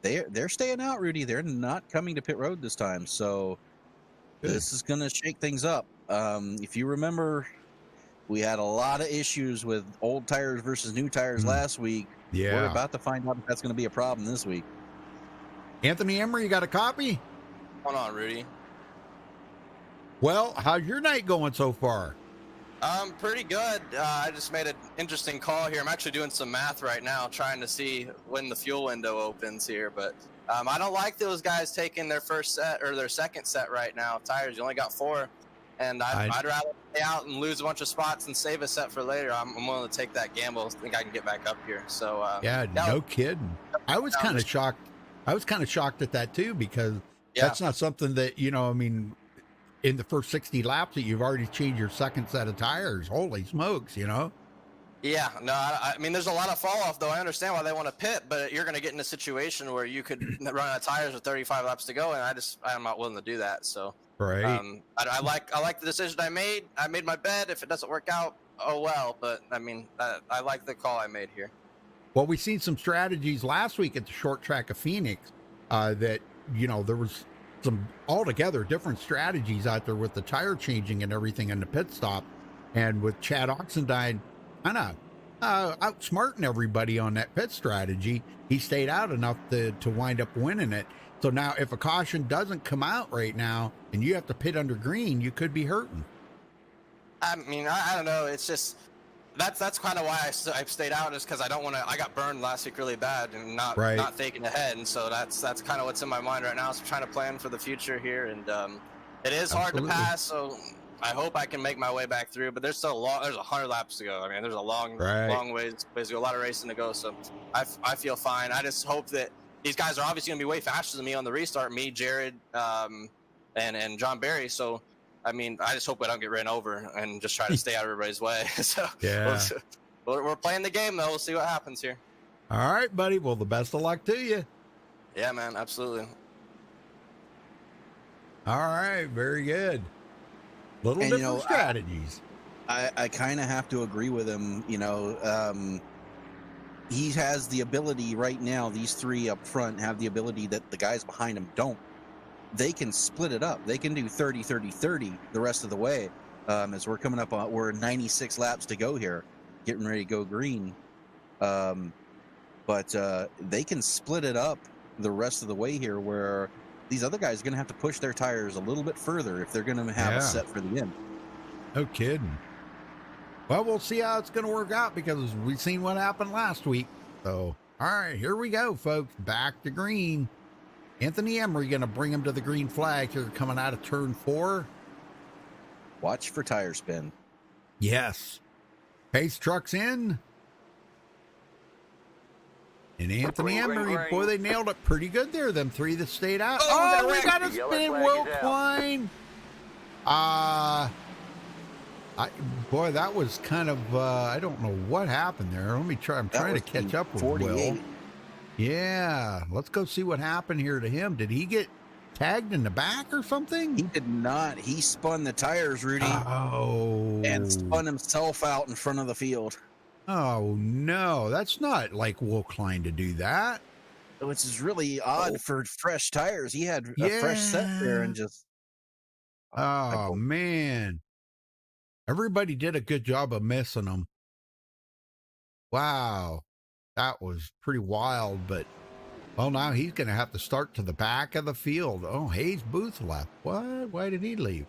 [SPEAKER 2] they're staying out, Rudy. They're not coming to pit road this time, so this is going to shake things up. If you remember, we had a lot of issues with old tires versus new tires last week.
[SPEAKER 1] Yeah.
[SPEAKER 2] We're about to find out if that's going to be a problem this week.
[SPEAKER 1] Anthony Emery, you got a copy?
[SPEAKER 8] Hold on, Rudy.
[SPEAKER 1] Well, how's your night going so far?
[SPEAKER 8] Pretty good. I just made an interesting call here. I'm actually doing some math right now, trying to see when the fuel window opens here. But I don't like those guys taking their first set or their second set right now. Tires, you only got 4. And I'd rather stay out and lose a bunch of spots and save a set for later. I'm willing to take that gamble. I think I can get back up here. So
[SPEAKER 1] yeah, no kidding. I was kind of shocked. I was kind of shocked at that too, because that's not something that, you know, I mean, in the first 60 laps that you've already changed your second set of tires. Holy smokes, you know?
[SPEAKER 8] Yeah, no, I mean, there's a lot of fall off, though. I understand why they want to pit, but you're going to get in a situation where you could run out of tires with 35 laps to go, and I'm not willing to do that. So,
[SPEAKER 1] right.
[SPEAKER 8] I like the decision I made. I made my bet. If it doesn't work out, oh well. But I mean, I like the call I made here.
[SPEAKER 1] Well, we've seen some strategies last week at the short track of Phoenix that, you know, there was some altogether different strategies out there with the tire changing and everything in the pit stop. And with Chad Oxendine kind of outsmarting everybody on that pit strategy, he stayed out enough to wind up winning it. So now if a caution doesn't come out right now and you have to pit under green, you could be hurting.
[SPEAKER 8] I mean, I don't know. It's just that's kind of why I stayed out, is because I don't want to. I got burned last week really bad and not thinking ahead, and so that's kind of what's in my mind right now. So I'm trying to plan for the future here, and it is hard to pass. So I hope I can make my way back through. But there's still there's 100 laps to go. I mean, there's a long ways to go, a lot of racing to go. So I feel fine. I just hope that these guys are obviously going to be way faster than me on the restart. Me, Jared, and John Barry. So. I mean, I just hope I don't get ran over and just try to stay out of everybody's way. So
[SPEAKER 1] yeah,
[SPEAKER 8] we're playing the game, though. We'll see what happens here.
[SPEAKER 1] All right, buddy. Well, the best of luck to you.
[SPEAKER 8] Yeah, man. Absolutely.
[SPEAKER 1] All right. Very good. Different strategies.
[SPEAKER 2] I kind of have to agree with him. You know, he has the ability right now. These 3 up front have the ability that the guys behind him don't. They can split it up. They can do 30, 30, 30 the rest of the way. As we're coming up on, we're 96 laps to go here, getting ready to go green. But they can split it up the rest of the way here, where these other guys are going to have to push their tires a little bit further if they're going to have a set for the end.
[SPEAKER 1] No kidding. Well, we'll see how it's going to work out because we've seen what happened last week. So, all right, here we go, folks. Back to green. Anthony Emery going to bring him to the green flag here coming out of turn 4.
[SPEAKER 2] Watch for tire spin.
[SPEAKER 1] Yes. Pace truck's in. And Anthony Emery, boy, they nailed it pretty good there, them 3 that stayed out. Oh, we got a spin, Will Klein. Boy, that was kind of, I don't know what happened there. Let me try. I'm trying to catch up with
[SPEAKER 2] 48.
[SPEAKER 1] Will. Yeah, let's go see what happened here to him. Did he get tagged in the back or something?
[SPEAKER 2] He did not. He spun the tires, Rudy.
[SPEAKER 1] Oh.
[SPEAKER 2] And spun himself out in front of the field.
[SPEAKER 1] Oh, no. That's not like Will Klein to do that.
[SPEAKER 2] Which is really odd for fresh tires. He had a fresh set there and just...
[SPEAKER 1] Oh, man. Everybody did a good job of missing them. Wow. That was pretty wild, but, well, now he's going to have to start to the back of the field. Oh, Hayes Booth left. What? Why did he leave?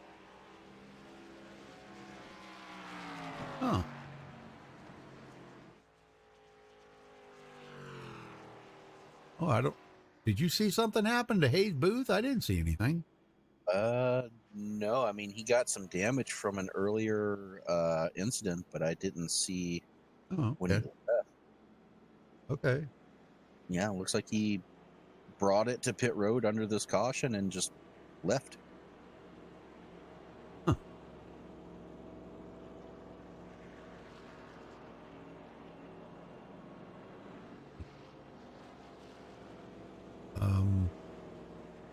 [SPEAKER 1] Huh. Oh, I don't... Did you see something happen to Hayes Booth? I didn't see anything.
[SPEAKER 2] No. I mean, he got some damage from an earlier incident, but I didn't see when he left.
[SPEAKER 1] Okay.
[SPEAKER 2] Yeah, looks like he brought it to pit road under this caution and just left.
[SPEAKER 1] Huh.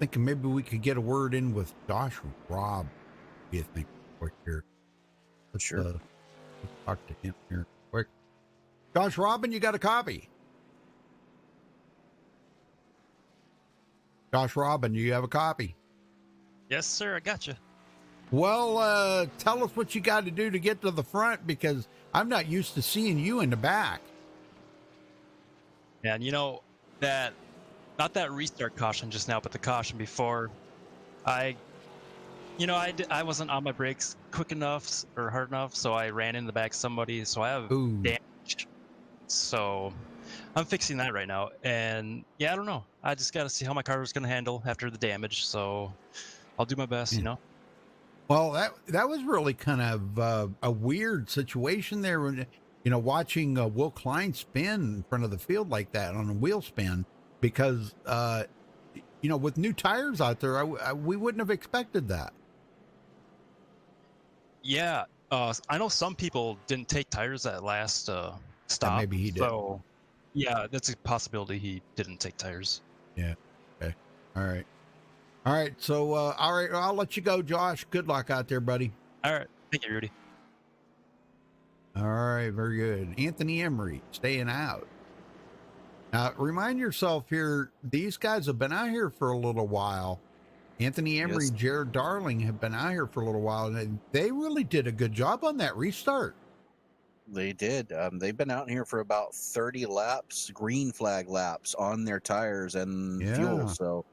[SPEAKER 1] Thinking maybe we could get a word in with Josh Robb. What do you think? Quick here. Let's talk to him here quick. Josh Robin, you got a copy? Josh Robin, you have a copy?
[SPEAKER 9] Yes, sir. I got you.
[SPEAKER 1] Well, tell us what you got to do to get to the front because I'm not used to seeing you in the back.
[SPEAKER 9] And you know that, not that restart caution just now, but the caution before, I wasn't on my brakes quick enough or hard enough, so I ran in the back of somebody, so I have damage. So I'm fixing that right now. And yeah, I don't know. I just got to see how my car is going to handle after the damage. So I'll do my best, you know.
[SPEAKER 1] Well, that was really kind of a weird situation there when, watching Will Klein spin in front of the field like that on a wheel spin because, with new tires out there, we wouldn't have expected that.
[SPEAKER 9] Yeah. I know some people didn't take tires at last stop.
[SPEAKER 1] Maybe he did.
[SPEAKER 9] So, yeah, that's a possibility he didn't take tires.
[SPEAKER 1] Yeah. Okay. All right. All right. So, all right, I'll let you go, Josh. Good luck out there, buddy.
[SPEAKER 9] All right. Thank you, Rudy.
[SPEAKER 1] All right. Very good. Anthony Emery staying out. Now, remind yourself here, these guys have been out here for a little while. Anthony Emery, Jared Darling have been out here for a little while, and they really did a good job on that restart.
[SPEAKER 2] They did. They've been out here for about 30 laps, green flag laps on their tires and fuel. So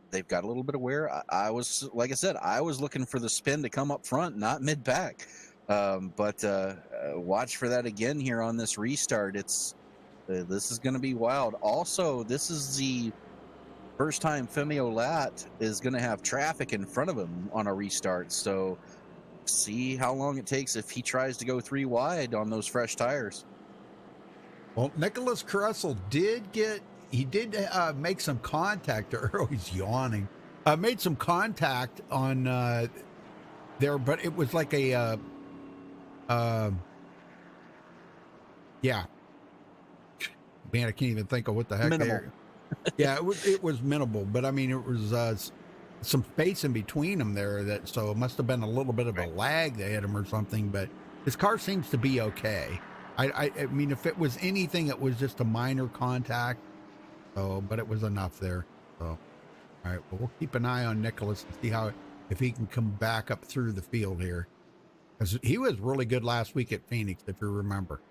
[SPEAKER 2] they've got a little bit of wear. I was, like I said, I was looking for the spin to come up front, not mid-pack. But watch for that again here on this restart. This is going to be wild. Also, this is the first time Femi Olat is going to have traffic in front of him on a restart. So see how long it takes if he tries to go 3 wide on those fresh tires.
[SPEAKER 1] Well, Nicholas Caressel did make some contact. Oh, he's yawning. Made some contact on there, but it was like a yeah. Man, I can't even think of what the heck there. Yeah, it was minimal, but I mean, it was some space in between them there. So it must have been a little bit of a lag that hit him or something. But his car seems to be okay. I mean, if it was anything, it was just a minor contact. So, but it was enough there. So, all right, well, we'll keep an eye on Nicholas and see if he can come back up through the field here, because he was really good last week at Phoenix, if you remember.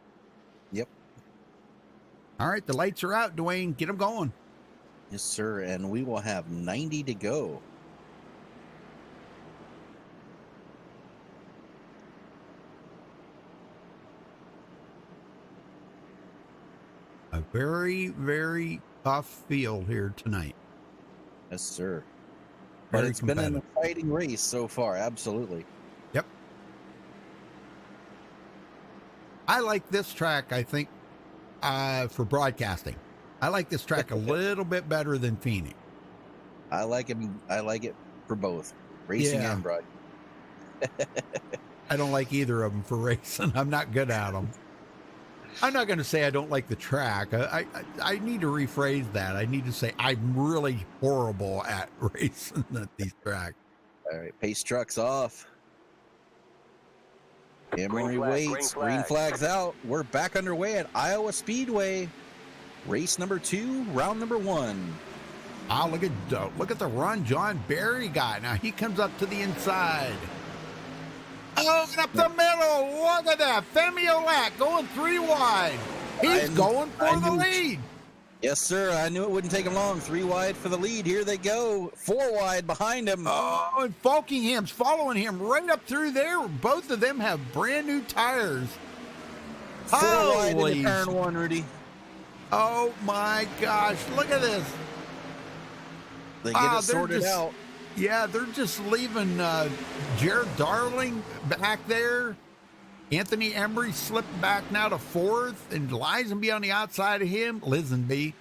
[SPEAKER 2] Yep.
[SPEAKER 1] All right, the lights are out, Dwayne. Get them going.
[SPEAKER 2] Yes, sir. And we will have 90 to go.
[SPEAKER 1] very, very tough field here tonight.
[SPEAKER 2] Yes, sir. But it's been an exciting race so far. Absolutely.
[SPEAKER 1] Yep. I like this track, I think, for broadcasting. I like this track a little bit better than Phoenix.
[SPEAKER 2] I like it for both racing and broadcasting.
[SPEAKER 1] I don't like either of them for racing. I'm not good at them. I'm not going to say I don't like the track. I need to rephrase that. I need to say I'm really horrible at racing at these tracks.
[SPEAKER 2] All right, pace truck's off. Emery waits. Green flag's out. We're back underway at Iowa Speedway. Race number 2, round number 1.
[SPEAKER 1] Ah, look at the run John Barry got. Now he comes up to the inside. Oh, up the middle. Look at that. Femi Olat going 3 wide. He's going for the lead.
[SPEAKER 2] Yes, sir. I knew it wouldn't take him long. 3 wide for the lead. Here they go. 4 wide behind him.
[SPEAKER 1] Oh, and Falkingham's following him right up through there. Both of them have brand new tires.
[SPEAKER 2] 4 wide in turn 1, Rudy.
[SPEAKER 1] Oh, my gosh. Look at this.
[SPEAKER 2] They get it sorted out.
[SPEAKER 1] Yeah, they're just leaving Jared Darling back there. Anthony Embry slipped back now to 4th, and Lisenby on the outside of him. Lisenby.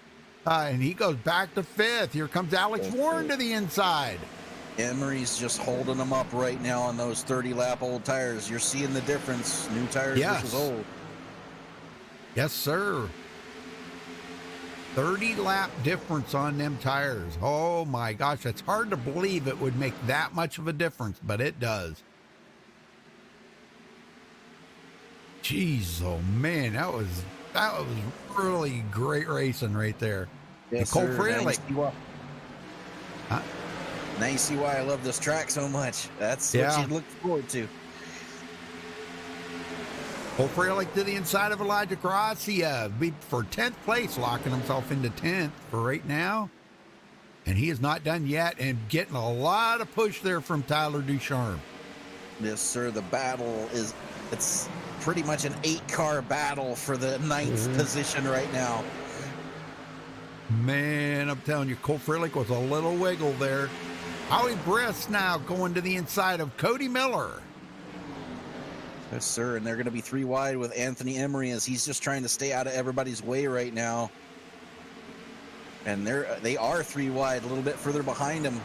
[SPEAKER 1] And he goes back to 5th. Here comes Alex Warren to the inside.
[SPEAKER 2] Emery's just holding them up right now on those 30-lap old tires. You're seeing the difference. New tires versus old.
[SPEAKER 1] Yes, sir. 30-lap difference on them tires. Oh, my gosh. It's hard to believe it would make that much of a difference, but it does. Jeez, oh, man. That was really great racing right there.
[SPEAKER 2] Yes,
[SPEAKER 1] Cole
[SPEAKER 2] sir.
[SPEAKER 1] Fralick.
[SPEAKER 2] Now you see why I love this track so much. That's what you look forward to.
[SPEAKER 1] Cole Fralick to the inside of Elijah Cross. He beat for 10th place, locking himself into 10th for right now. And he is not done yet and getting a lot of push there from Tyler Ducharme.
[SPEAKER 2] Yes, sir. The battle it's pretty much an 8-car battle for the 9th position right now.
[SPEAKER 1] Man, I'm telling you, Cole Fralick was a little wiggle there. Howie Briss now going to the inside of Cody Miller.
[SPEAKER 2] Yes, sir, and they're going to be 3 wide with Anthony Emery as he's just trying to stay out of everybody's way right now. And they are 3 wide, a little bit further behind him.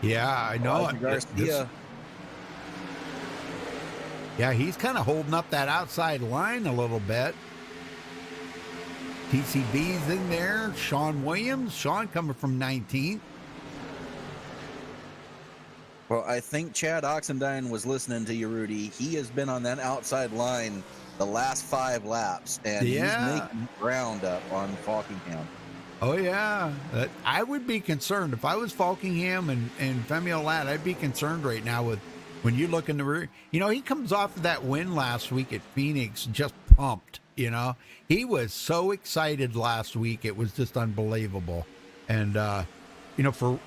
[SPEAKER 1] Yeah, I know.
[SPEAKER 2] Garcia.
[SPEAKER 1] Yeah, he's kind of holding up that outside line a little bit. TCB's in there. Sean Williams. Sean coming from 19th.
[SPEAKER 2] Well, I think Chad Oxendine was listening to you, Rudy. He has been on that outside line the last 5 laps, and he's making ground up on Falkingham.
[SPEAKER 1] Oh, yeah. I would be concerned. If I was Falkingham and Femi Olat, I'd be concerned right now with when you look in the rear. You know, he comes off of that win last week at Phoenix, just pumped, you know. He was so excited last week. It was just unbelievable. And, you know, for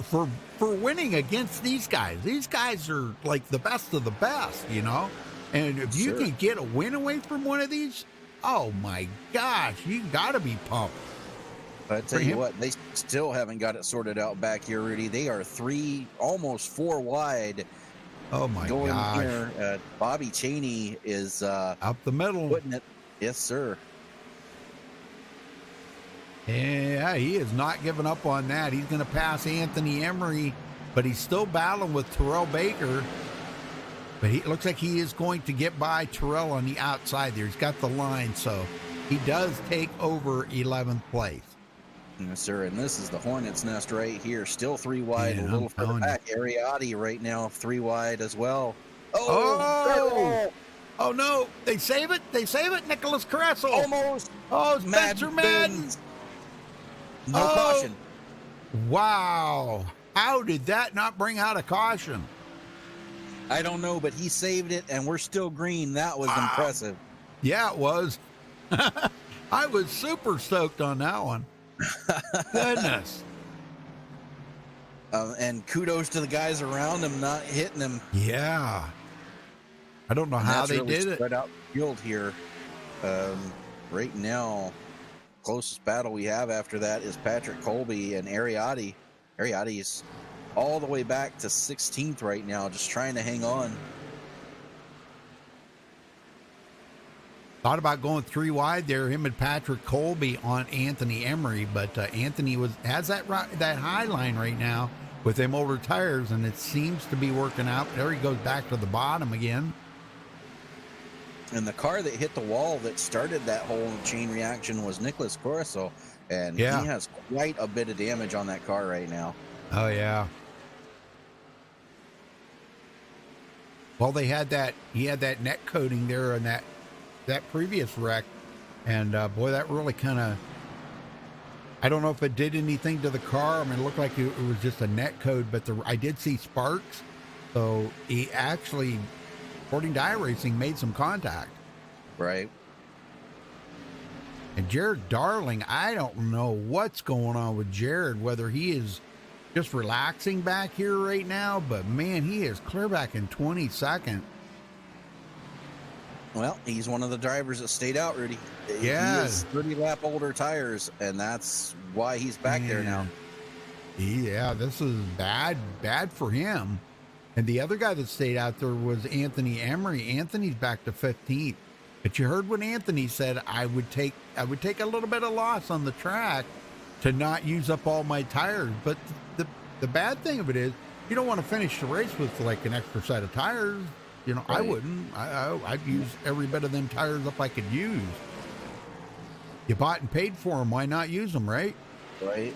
[SPEAKER 1] winning against these guys are like the best of the best, you know. And if you can get a win away from one of these, oh my gosh, you got to be pumped.
[SPEAKER 2] I tell you what, they still haven't got it sorted out back here, Rudy. They are almost 4 wide.
[SPEAKER 1] Oh my gosh!
[SPEAKER 2] Here, Bobby Cheney is
[SPEAKER 1] up the middle,
[SPEAKER 2] putting it. Yes, sir.
[SPEAKER 1] Yeah, he is not giving up on that. He's going to pass Anthony Emery, but he's still battling with Terrell Baker. But it looks like he is going to get by Terrell on the outside there. He's got the line, so he does take over 11th place.
[SPEAKER 2] Yes, sir. And this is the Hornet's Nest right here. Still 3 wide, a little further back. Ariati right now 3 wide as well.
[SPEAKER 1] Oh no! They save it. Nicholas Kressel.
[SPEAKER 2] Almost.
[SPEAKER 1] Oh, Spencer Madden.
[SPEAKER 2] No caution.
[SPEAKER 1] Wow. How did that not bring out a caution?
[SPEAKER 2] I don't know, but he saved it, and we're still green. That was impressive.
[SPEAKER 1] Yeah, it was. I was super stoked on that one. Goodness.
[SPEAKER 2] And kudos to the guys around him not hitting him.
[SPEAKER 1] Yeah. I don't know how they
[SPEAKER 2] really
[SPEAKER 1] did it.
[SPEAKER 2] Spread out the field here. Right now, closest battle we have after that is Patrick Colby and Ariati. Ariati's all the way back to 16th right now, just trying to hang on.
[SPEAKER 1] Thought about going 3 wide there, him and Patrick Colby on Anthony Emery, but Anthony has that high line right now with them older tires, and it seems to be working out. There he goes back to the bottom again.
[SPEAKER 2] And the car that hit the wall that started that whole chain reaction was Nicholas Corso, and he has quite a bit of damage on that car right now.
[SPEAKER 1] Oh, yeah. Well, he had that net coating there on that previous wreck, and boy, that really kind of, I don't know if it did anything to the car. I mean, it looked like it was just a net coat, but I did see sparks, so he actually, according to iRacing, made some contact.
[SPEAKER 2] Right.
[SPEAKER 1] And Jared Darling, I don't know what's going on with Jared, whether he is just relaxing back here right now, but man, he is clear back in 22nd.
[SPEAKER 2] Well, he's one of the drivers that stayed out, Rudy.
[SPEAKER 1] Yeah.
[SPEAKER 2] He is 30 lap older tires, and that's why he's back there now.
[SPEAKER 1] Yeah, this is bad for him. And the other guy that stayed out there was Anthony Emery. Anthony's back to 15th. But you heard what Anthony said, I would take a little bit of loss on the track to not use up all my tires. But the bad thing of it is, you don't want to finish the race with like an extra set of tires. You know, right. I wouldn't. I'd use every bit of them tires up I could use. You bought and paid for them. Why not use them, right?
[SPEAKER 2] Right.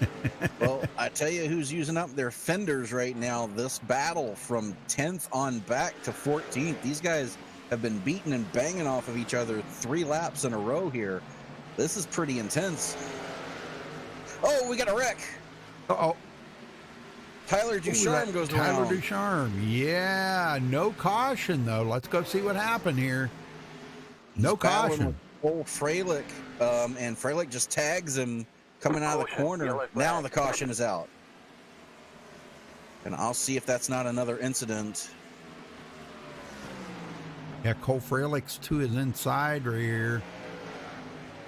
[SPEAKER 2] Well, I tell you who's using up their fenders right now. This battle from 10th on back to 14th. These guys have been beating and banging off of each other 3 laps in a row here. This is pretty intense. Oh, we got a wreck.
[SPEAKER 1] Uh-oh.
[SPEAKER 2] Tyler Ducharme goes down.
[SPEAKER 1] Tyler Ducharme. Yeah, no caution, though. Let's go see what happened here. No caution.
[SPEAKER 2] Old Freilich, and Freilich just tags him coming out of the corner. Now the caution is out. And I'll see if that's not another incident.
[SPEAKER 1] Yeah, Cole Freilich's to his inside right here.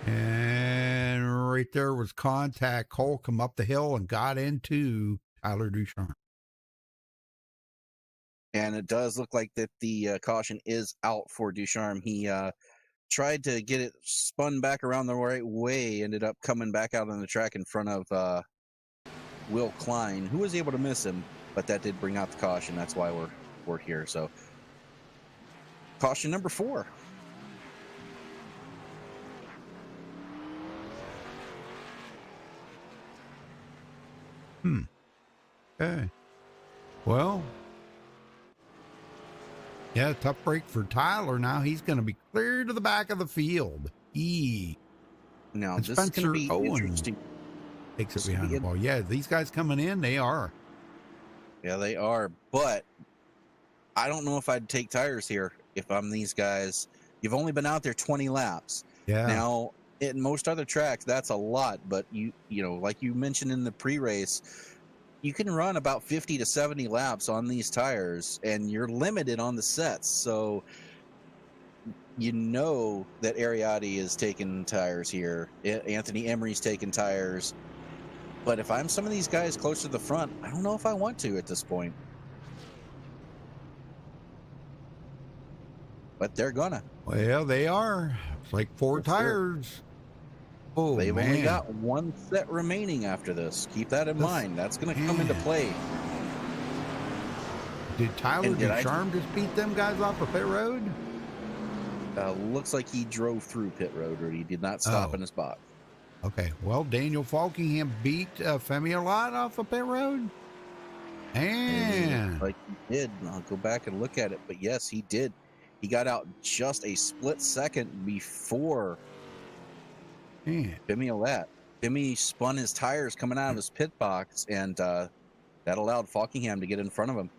[SPEAKER 1] And right there was contact. Cole come up the hill and got into Tyler Ducharme.
[SPEAKER 2] And it does look like that the caution is out for Ducharme. He tried to get it spun back around the right way, ended up coming back out on the track in front of Will Klein, who was able to miss him, but that did bring out the caution. That's why we're here. So caution number 4.
[SPEAKER 1] Okay. Well, yeah, tough break for Tyler. Now he's going to be clear to the back of the field.
[SPEAKER 2] Now,
[SPEAKER 1] and
[SPEAKER 2] this
[SPEAKER 1] Spencer
[SPEAKER 2] is going to be
[SPEAKER 1] Owen
[SPEAKER 2] interesting.
[SPEAKER 1] Takes it behind the ball. Yeah, these guys coming in, they are.
[SPEAKER 2] Yeah, they are. But I don't know if I'd take tires here if I'm these guys. You've only been out there 20 laps.
[SPEAKER 1] Yeah.
[SPEAKER 2] Now, in most other tracks, that's a lot. But you know, like you mentioned in the pre-race, you can run about 50 to 70 laps on these tires, and you're limited on the sets. So you know that Ariati is taking tires here. Anthony Emery's taking tires. But if I'm some of these guys close to the front, I don't know if I want to at this point. But they're gonna.
[SPEAKER 1] Well, they are. It's like 4 tires. Oh,
[SPEAKER 2] They've
[SPEAKER 1] man.
[SPEAKER 2] only got 1 set remaining after this. Keep that in mind. That's going to come into play.
[SPEAKER 1] Did Tyler Ducharme just beat them guys off of pit road?
[SPEAKER 2] Looks like he drove through pit road, or he did not stop in his spot.
[SPEAKER 1] Okay. Well, Daniel Falkingham beat Femi a lot off of pit road. And
[SPEAKER 2] like he did. I'll go back and look at it. But yes, he did. He got out just a split second before Femi Olat. Femi spun his tires coming out of his pit box, and that allowed Falkingham to get in front of him.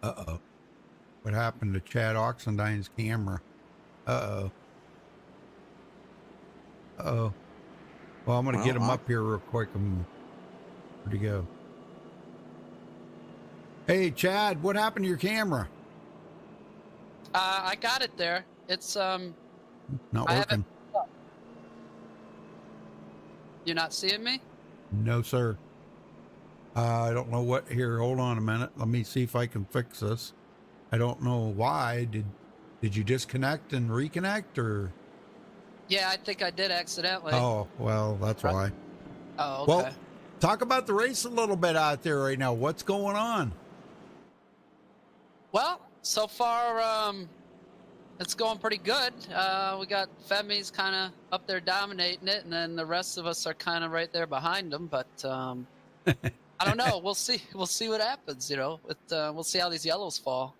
[SPEAKER 1] Uh-oh. What happened to Chad Oxendine's camera? Uh-oh. Uh-oh. Well, I'm going to get him up here real quick. Where'd he go? Hey, Chad, what happened to your camera?
[SPEAKER 10] I got it there. It's
[SPEAKER 1] not working.
[SPEAKER 10] You're not seeing me?
[SPEAKER 1] No, sir. I don't know what here. Hold on a minute. Let me see if I can fix this. I don't know why. Did you disconnect and reconnect, or?
[SPEAKER 10] Yeah, I think I did accidentally.
[SPEAKER 1] Oh, well, that's why.
[SPEAKER 10] Oh, okay.
[SPEAKER 1] Well, talk about the race a little bit out there right now. What's going on?
[SPEAKER 10] Well, so far, it's going pretty good. We got Femi's kind of up there dominating it, and then the rest of us are kind of right there behind them. But I don't know. We'll see. We'll see what happens. We'll see how these yellows fall.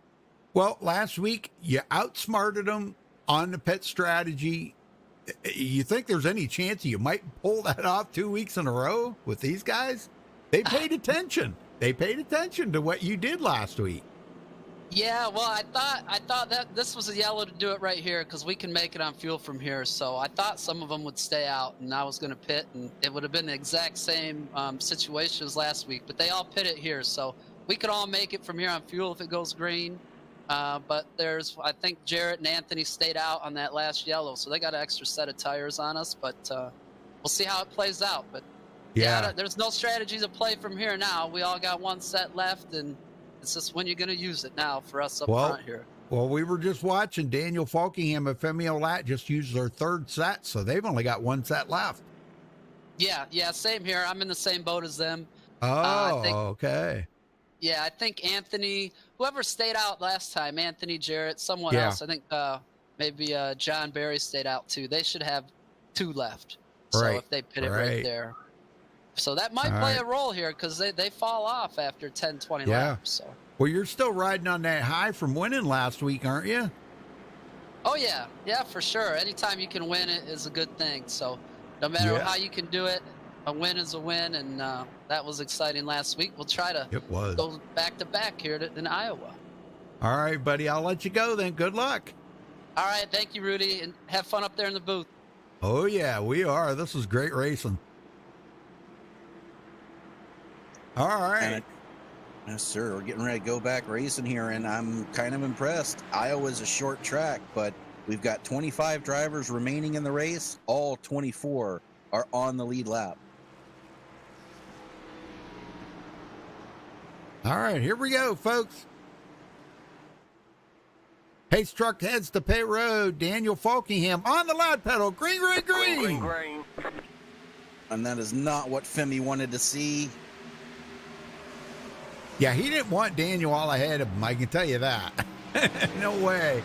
[SPEAKER 1] Well, last week you outsmarted them on the pit strategy. You think there's any chance you might pull that off 2 weeks in a row with these guys? They paid attention. They paid attention to what you did last week.
[SPEAKER 10] Yeah, well, I thought that this was a yellow to do it right here because we can make it on fuel from here. So I thought some of them would stay out, and I was going to pit, and it would have been the exact same situation as last week. But they all pit it here, so we could all make it from here on fuel if it goes green. But I think Jarrett and Anthony stayed out on that last yellow, so they got an extra set of tires on us. But we'll see how it plays out. But yeah, there's no strategy to play from here now. We all got one set left, and it's just when you're going to use it now for us up front here.
[SPEAKER 1] Well, we were just watching Daniel Falkingham and Femi Olat just use their third set, so they've only got one set left.
[SPEAKER 10] Yeah, same here. I'm in the same boat as them.
[SPEAKER 1] Oh, okay.
[SPEAKER 10] Yeah, I think Anthony, whoever stayed out last time, Anthony, Jarrett, someone else, I think maybe John Barry stayed out too. They should have two left. So if they pit it right there. So that might play a role here because they fall off after 10, 20 laps. So.
[SPEAKER 1] Well, you're still riding on that high from winning last week, aren't you?
[SPEAKER 10] Oh, yeah. Yeah, for sure. Anytime you can win it is a good thing. So no matter how you can do it, a win is a win. And that was exciting last week. We'll try to go back-to-back here in Iowa.
[SPEAKER 1] All right, buddy. I'll let you go then. Good luck.
[SPEAKER 10] All right. Thank you, Rudy. And have fun up there in the booth.
[SPEAKER 1] Oh, yeah, we are. This is great racing. All right.
[SPEAKER 2] Yes, sir. We're getting ready to go back racing here, and I'm kind of impressed. Iowa's a short track, but we've got 25 drivers remaining in the race. All 24 are on the lead lap.
[SPEAKER 1] All right, here we go, folks. Pace truck heads to pit road. Daniel Falkingham on the loud pedal. Green, green, green.
[SPEAKER 3] Green, green.
[SPEAKER 2] And that is not what Femi wanted to see.
[SPEAKER 1] Yeah, he didn't want Daniel all ahead of him, I can tell you that. No way.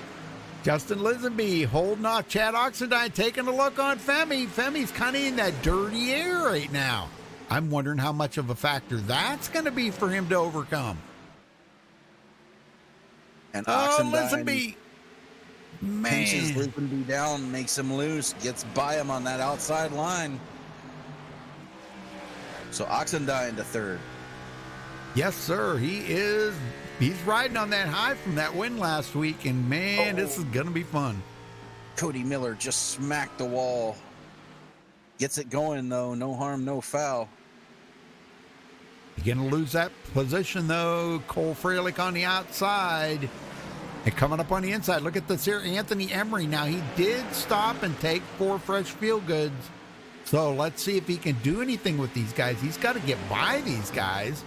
[SPEAKER 1] Justin Lisenby holding off Chad Oxendine, taking a look on Femi. Femi's kind of in that dirty air right now. I'm wondering how much of a factor that's going to be for him to overcome.
[SPEAKER 2] And Oxendine
[SPEAKER 1] Lisenby. Man.
[SPEAKER 2] Pinches Lisenby down, makes him loose, gets by him on that outside line. So Oxendine to third.
[SPEAKER 1] Yes, sir. He's riding on that high from that win last week, and man, this is going to be fun.
[SPEAKER 2] Cody Miller just smacked the wall. Gets it going, though. No harm, no foul.
[SPEAKER 1] You're going to lose that position, though. Cole Freilich on the outside. And coming up on the inside, look at this here. Anthony Emery. Now, he did stop and take 4 fresh field goods. So let's see if he can do anything with these guys. He's got to get by these guys.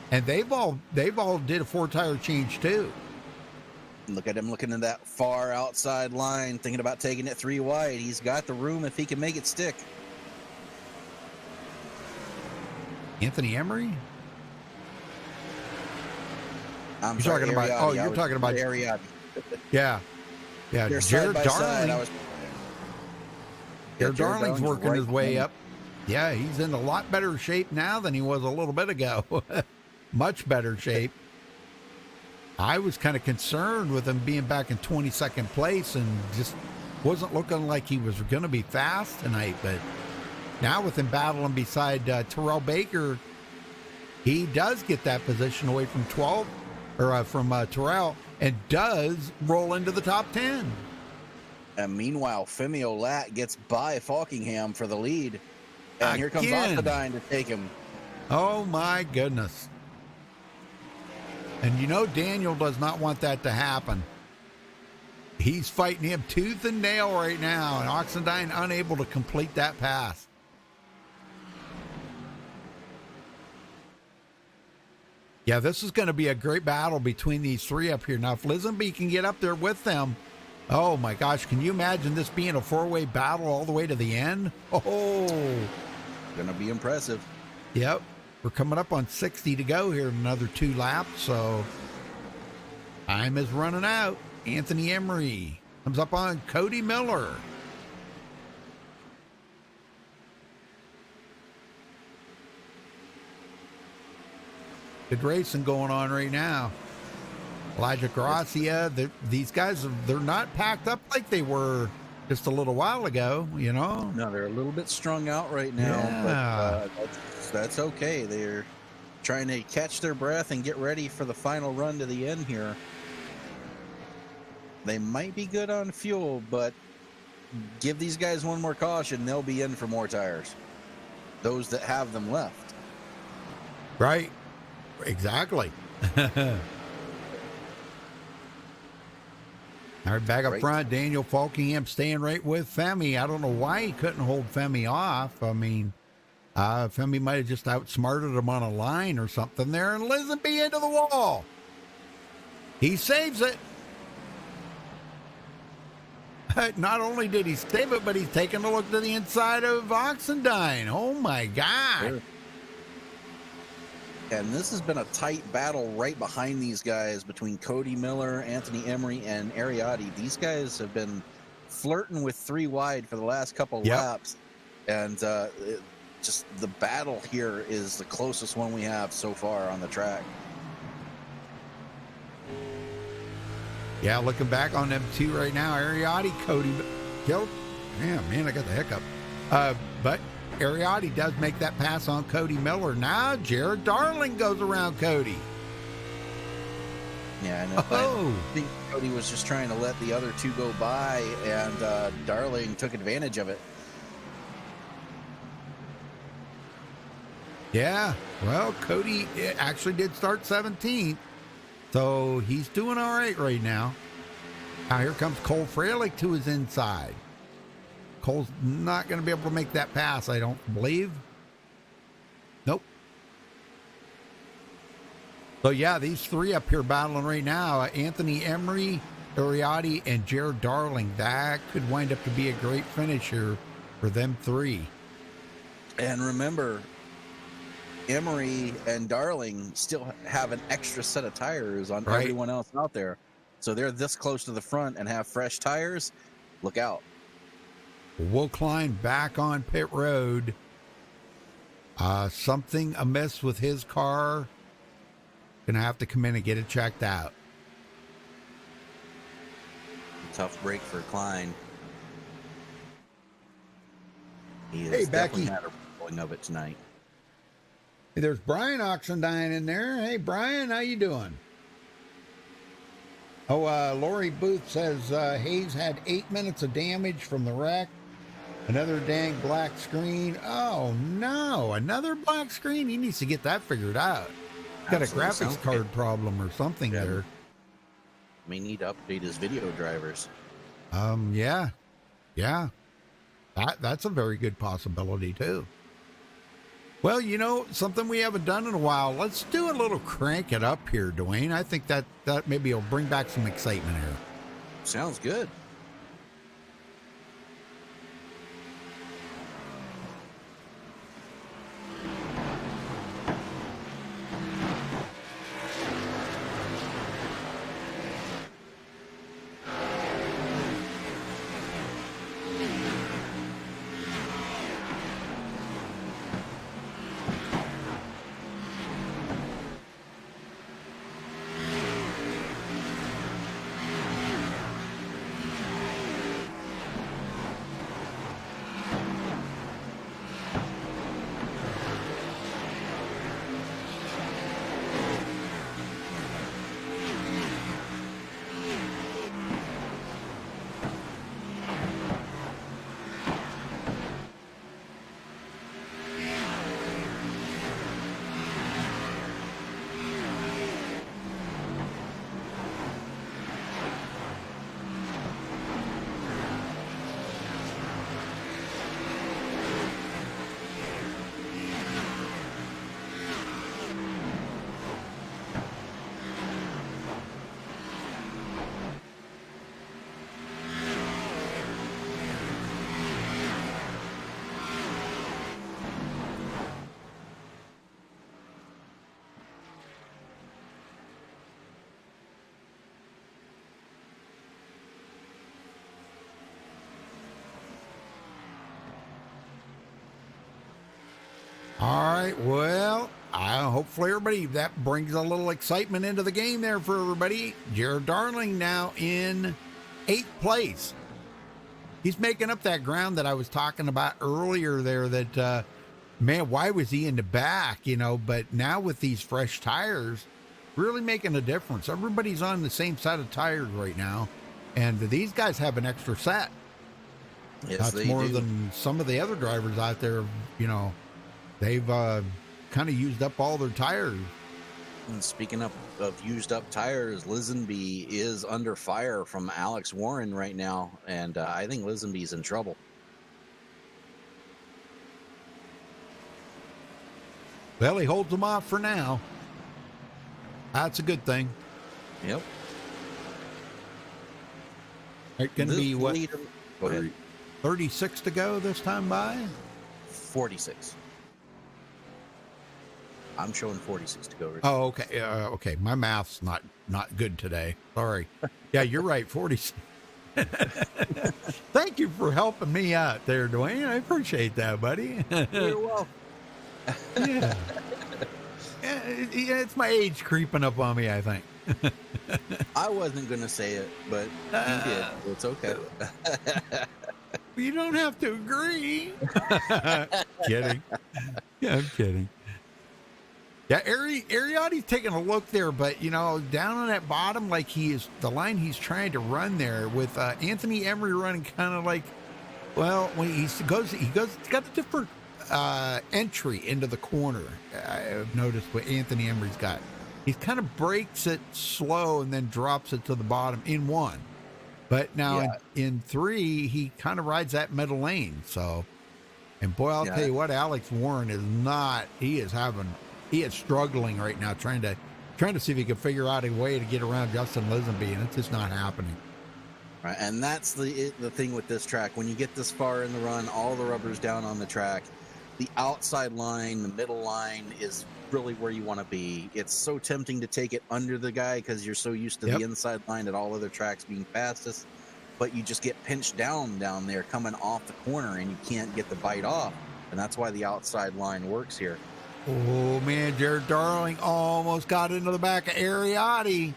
[SPEAKER 1] And they've all did a 4-tire change too.
[SPEAKER 2] Look at him looking in that far outside line, thinking about taking it 3 wide. He's got the room if he can make it stick.
[SPEAKER 1] Anthony Emery?
[SPEAKER 2] You're talking
[SPEAKER 1] about
[SPEAKER 2] Ariadne.
[SPEAKER 1] Yeah.
[SPEAKER 2] They're
[SPEAKER 1] Jared
[SPEAKER 2] side by side.
[SPEAKER 1] Jared Darling's working his way up. Yeah, he's in a lot better shape now than he was a little bit ago. Much better shape. I was kind of concerned with him being back in 22nd place and just wasn't looking like he was going to be fast tonight. But now with him battling beside Terrell Baker, he does get that position away from Terrell and does roll into the top 10.
[SPEAKER 2] And meanwhile, Femi Olat gets by Falkingham for the lead. And here comes Oxendine to take him.
[SPEAKER 1] Oh, my goodness. And you know Daniel does not want that to happen. He's fighting him tooth and nail right now, and Oxendine unable to complete that pass. Yeah, this is going to be a great battle between these three up here. Now, if Lisenby can get up there with them, oh my gosh, can you imagine this being a four-way battle all the way to the end? Oh,
[SPEAKER 2] gonna be impressive.
[SPEAKER 1] Yep, we're coming up on 60 to go here in another 2 laps, so time is running out. Anthony Emery comes up on Cody Miller. Good racing going on right now. Elijah Gracia, these guys, they're not packed up like they were just a little while ago, you know?
[SPEAKER 2] No, they're a little bit strung out right now, but that's okay. They're trying to catch their breath and get ready for the final run to the end here. They might be good on fuel, but give these guys one more caution, they'll be in for more tires. Those that have them left.
[SPEAKER 1] Right. Exactly. All right, back up front, Daniel Falkingham staying right with Femi. I don't know why he couldn't hold Femi off. I mean, Femi might have just outsmarted him on a line or something there, and Lisenby into the wall. He saves it. Not only did he save it, but he's taking a look to the inside of Oxendine. Oh, my God.
[SPEAKER 2] Sure. And this has been a tight battle right behind these guys between Cody Miller, Anthony Emery, and Ariati. These guys have been flirting with 3 wide for the last couple laps. And just the battle here is the closest one we have so far on the track.
[SPEAKER 1] Yeah, looking back on them 2 right now, Ariati, Cody, killed. Yeah, man, I got the hiccup. But Ariati does make that pass on Cody Miller. Now Jared Darling goes around Cody.
[SPEAKER 2] Yeah, I know. I think Cody was just trying to let the other 2 go by, and Darling took advantage of it.
[SPEAKER 1] Yeah, well, Cody actually did start 17th, so he's doing all right now. Now here comes Cole Freilich to his inside. Cole's not going to be able to make that pass, I don't believe. Nope. So, yeah, these 3 up here battling right now. Anthony Emery, Ariati, and Jared Darling. That could wind up to be a great finisher for them 3.
[SPEAKER 2] And remember, Emery and Darling still have an extra set of tires on everyone else out there. So they're this close to the front and have fresh tires. Look out.
[SPEAKER 1] Will Klein back on pit road. Something amiss with his car. Gonna have to come in and get it checked out.
[SPEAKER 2] Tough break for Klein. He
[SPEAKER 1] Hey,
[SPEAKER 2] definitely
[SPEAKER 1] Becky.
[SPEAKER 2] had a rolling of it tonight.
[SPEAKER 1] Hey, there's Brian Oxendine in there. Hey, Brian, how you doing? Oh, Lori Booth says Hayes had 8 minutes of damage from the wreck. Another dang black screen. Oh, no. Another black screen? He needs to get that figured out. Got a graphics card problem or something there.
[SPEAKER 2] May need to update his video drivers.
[SPEAKER 1] Yeah. Yeah. That's a very good possibility, too. Well, you know, something we haven't done in a while. Let's do a little crank it up here, Dwayne. I think that maybe will bring back some excitement here.
[SPEAKER 2] Sounds good.
[SPEAKER 1] All right, well, hopefully everybody, that brings a little excitement into the game there for everybody. Jared Darling now in 8th place. He's making up that ground that I was talking about earlier there that, man, why was he in the back, but now with these fresh tires, really making a difference. Everybody's on the same set of tires right now, and these guys have an extra set.
[SPEAKER 2] Yes,
[SPEAKER 1] That's more than some of the other drivers out there, they've kind of used up all their tires.
[SPEAKER 2] And speaking of used up tires, Lisenby is under fire from Alex Warren right now, and I think Lisenby's in trouble.
[SPEAKER 1] Well, he holds them off for now. That's a good thing.
[SPEAKER 2] Yep.
[SPEAKER 1] It's going to be what?
[SPEAKER 2] Go ahead.
[SPEAKER 1] 36 to go this time by?
[SPEAKER 2] 46. I'm showing 46 to go. Richard.
[SPEAKER 1] Oh, okay. Okay. My math's not good today. Sorry. Yeah, you're right. 46. Thank you for helping me out there, Dwayne. I appreciate that, buddy.
[SPEAKER 2] You're welcome.
[SPEAKER 1] Yeah. Yeah, it's my age creeping up on me, I think.
[SPEAKER 2] I wasn't going to say it, but you did. It's okay.
[SPEAKER 1] You don't have to agree. Kidding. Yeah, I'm kidding. Yeah, Ariotti's taking a look there, but down on that bottom, like the line he's trying to run there with Anthony Emery running kind of like, well, when he's got a different entry into the corner. I've noticed what Anthony Emery's got. He kind of breaks it slow and then drops it to the bottom in 1. But now in 3, he kind of rides that middle lane. So, and boy, I'll tell you what, Alex Warren is not. He is struggling right now, trying to see if he can figure out a way to get around Justin Lisenby, and it's just not happening.
[SPEAKER 2] Right, and that's the thing with this track. When you get this far in the run, all the rubber's down on the track. The outside line, the middle line is really where you want to be. It's so tempting to take it under the guy because you're so used to the inside line at all other tracks being fastest, but you just get pinched down there coming off the corner, and you can't get the bite off, and that's why the outside line works here.
[SPEAKER 1] Oh, man, Jared Darling almost got into the back of Ariotti.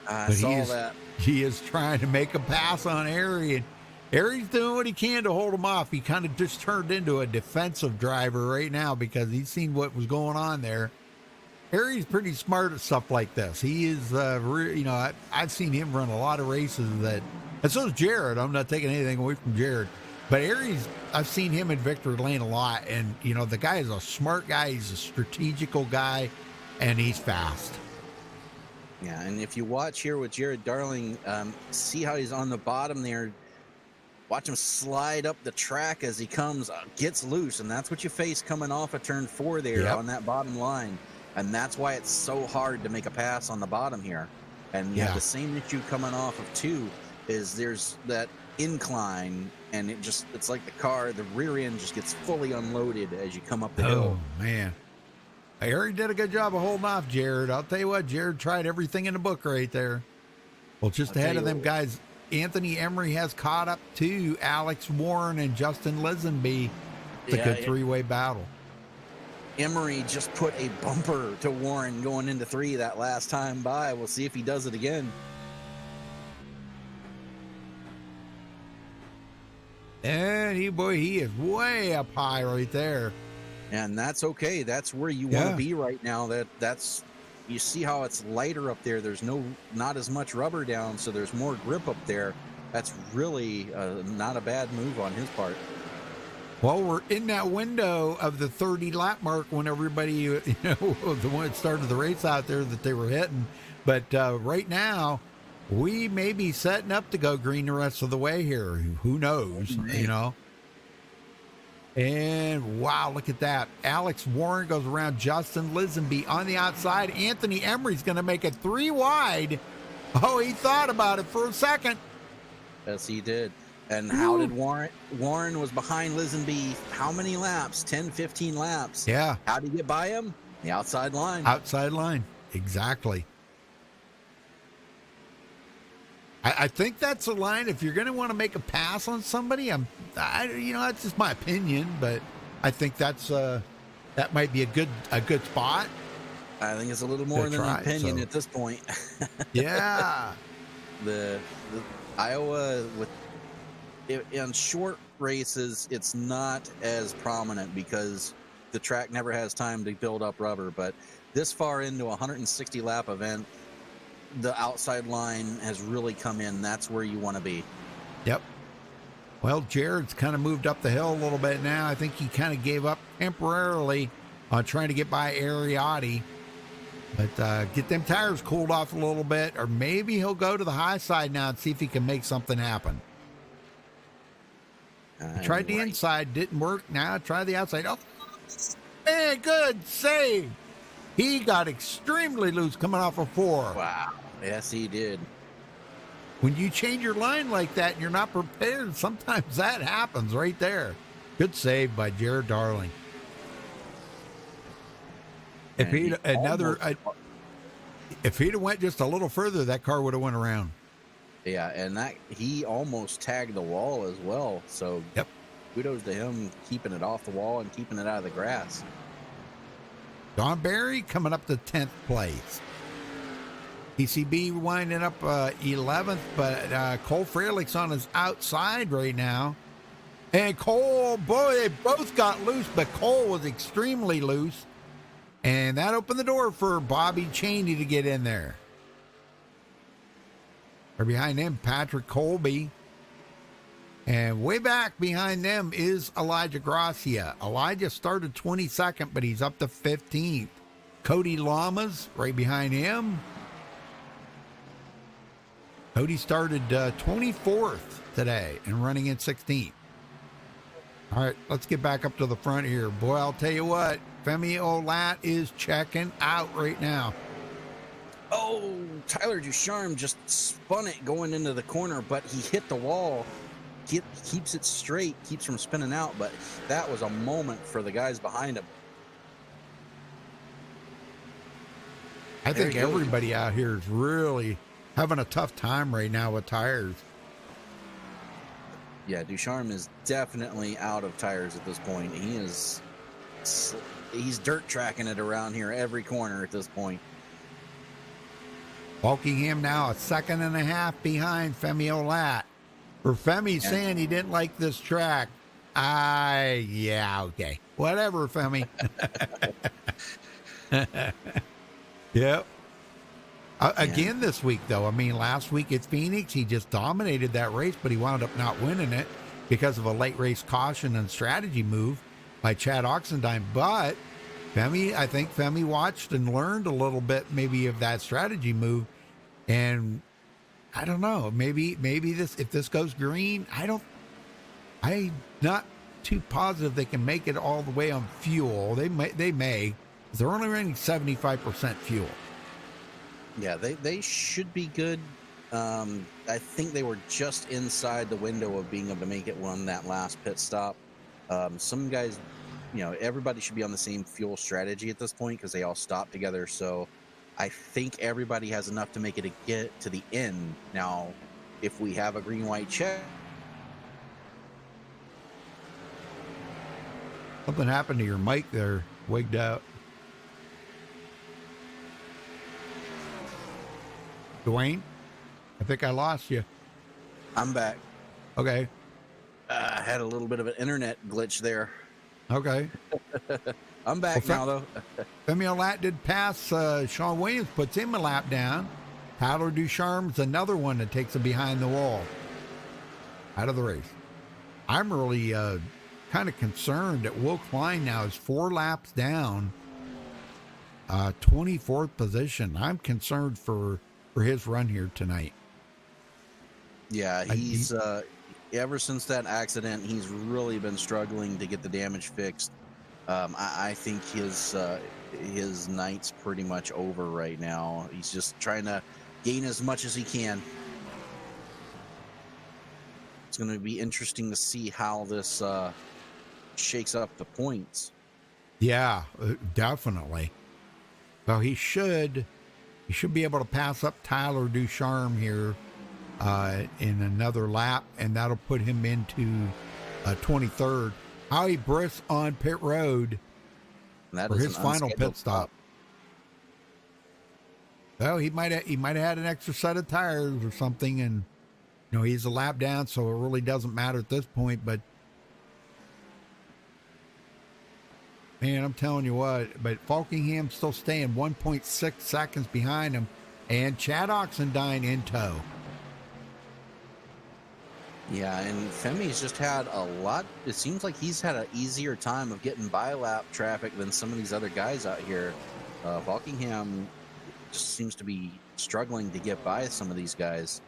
[SPEAKER 2] I saw that.
[SPEAKER 1] He is trying to make a pass on Ari, and Ari's doing what he can to hold him off. He kind of just turned into a defensive driver right now because he's seen what was going on there. Ari's pretty smart at stuff like this. He is, I've seen him run a lot of races and so is Jared. I'm not taking anything away from Jared. But I've seen him in victory lane a lot, and, the guy is a smart guy. He's a strategical guy, and he's fast.
[SPEAKER 2] Yeah, and if you watch here with Jared Darling, see how he's on the bottom there. Watch him slide up the track as he comes, gets loose, and that's what you face coming off of turn 4 there on that bottom line. And that's why it's so hard to make a pass on the bottom here. And you have the same issue coming off of 2 is there's that incline, and it's like the rear end just gets fully unloaded as you come up the hill.
[SPEAKER 1] Oh, man. Ari did a good job of holding off Jared. I'll tell you what, Jared tried everything in the book right there. Well, just ahead of them guys, Anthony Emery has caught up to Alex Warren and Justin Lisenby. It's a good three-way battle.
[SPEAKER 2] Emery just put a bumper to Warren going into 3 that last time by. We'll see if he does it again.
[SPEAKER 1] And he is way up high right there.
[SPEAKER 2] And that's okay. That's where you want to be right now. That's you see how it's lighter up there. There's not as much rubber down, so there's more grip up there. That's really not a bad move on his part.
[SPEAKER 1] Well, we're in that window of the 30 lap mark when everybody, the one that started the race out there that they were hitting. But right now, we may be setting up to go green the rest of the way here. Who knows, And wow, look at that. Alex Warren goes around Justin Lisenby on the outside. Anthony Emery's going to make it 3 wide. Oh, he thought about it for a second.
[SPEAKER 2] Yes, he did. And how did Warren was behind Lisenby how many laps? 10, 15 laps.
[SPEAKER 1] Yeah.
[SPEAKER 2] How did he get by him? The outside line.
[SPEAKER 1] Outside line. Exactly. I think that's a line. If you're going to want to make a pass on somebody, that's just my opinion, but I think that's that might be a good spot.
[SPEAKER 2] I think it's a little more than an opinion at this point.
[SPEAKER 1] Yeah.
[SPEAKER 2] The Iowa in short races, it's not as prominent because the track never has time to build up rubber. But this far into a 160 lap event, the outside line has really come in. That's where you want to be. Yep.
[SPEAKER 1] Well, Jared's kind of moved up the hill a little bit now. I think he kind of gave up temporarily on trying to get by Ariotti. But get them tires cooled off a little bit, or maybe he'll go to the high side now and see if he can make something happen. Tried the inside, didn't work. Now try the outside. Oh, man, good save. He got extremely loose coming off a 4.
[SPEAKER 2] Wow. Yes, he did.
[SPEAKER 1] When you change your line like that and you're not prepared, sometimes that happens right there. Good save by Jared Darling. If he'd have went just a little further, that car would have went around.
[SPEAKER 2] Yeah, and that he almost tagged the wall as well. So
[SPEAKER 1] yep,
[SPEAKER 2] kudos to him keeping it off the wall and keeping it out of the grass.
[SPEAKER 1] Don Barry coming up to 10th place. PCB winding up 11th, but Cole Frelick's on his outside right now. And Cole, boy, they both got loose, but Cole was extremely loose. And that opened the door for Bobby Cheney to get in there. Or behind him, Patrick Colby. And way back behind them is Elijah Gracia. Elijah started 22nd, but he's up to 15th. Cody Lamas right behind him. Cody started 24th today and running in 16th. All right, let's get back up to the front here. Boy, I'll tell you what, Femi Olat is checking out right now.
[SPEAKER 2] Oh, Tyler Ducharme just spun it going into the corner, but he hit the wall. Keeps it straight, keeps from spinning out, but that was a moment for the guys behind him.
[SPEAKER 1] I think everybody out here is really having a tough time right now with tires.
[SPEAKER 2] Yeah, Ducharme is definitely out of tires at this point. He's dirt tracking it around here every corner at this point.
[SPEAKER 1] Bulkingham now a 2.5 seconds behind Femi Olat. For Femi saying he didn't like this track. Yeah, okay. Whatever, Femi. Yep. Again this week, though. I mean, last week at Phoenix, he just dominated that race, but he wound up not winning it because of a late race caution and strategy move by Chad Oxendine. But I think Femi watched and learned a little bit maybe of that strategy move. And I don't know, maybe if this goes green, I'm not too positive they can make it all the way on fuel. They may. They're only running 75% fuel.
[SPEAKER 2] Yeah, they should be good. I think they were just inside the window of being able to make it on that last pit stop. Some guys, everybody should be on the same fuel strategy at this point because they all stopped together. So I think everybody has enough to make it get to the end. Now, if we have a green-white check.
[SPEAKER 1] Something happened to your mic there, wigged out. Dwayne, I think I lost you.
[SPEAKER 2] I'm back.
[SPEAKER 1] Okay.
[SPEAKER 2] I had a little bit of an internet glitch there.
[SPEAKER 1] Okay.
[SPEAKER 2] I'm back now, though.
[SPEAKER 1] Femi Olat did pass. Sean Williams puts him a lap down. Tyler Ducharme's another one that takes him behind the wall. Out of the race. I'm really kind of concerned that Will Klein now is 4 laps down. 24th position. I'm concerned for his run here tonight.
[SPEAKER 2] Yeah, he's ever since that accident, he's really been struggling to get the damage fixed. I think his night's pretty much over right now. He's just trying to gain as much as he can. It's going to be interesting to see how this shakes up the points.
[SPEAKER 1] Yeah, definitely. Well, he should be able to pass up Tyler Ducharme here in another lap, and that'll put him into 23rd. Howie Briss on pit road
[SPEAKER 2] That
[SPEAKER 1] for
[SPEAKER 2] is
[SPEAKER 1] his
[SPEAKER 2] an
[SPEAKER 1] final
[SPEAKER 2] unscheduled
[SPEAKER 1] pit stop. Well, he might have had an extra set of tires or something, and he's a lap down, so it really doesn't matter at this point. But man, I'm telling you what. But Falkingham's still staying 1.6 seconds behind him, and Chad Oxendine in tow.
[SPEAKER 2] Yeah, and Femi's just had a lot. It seems like he's had an easier time of getting by lap traffic than some of these other guys out here. Falkingham just seems to be struggling to get by some of these guys.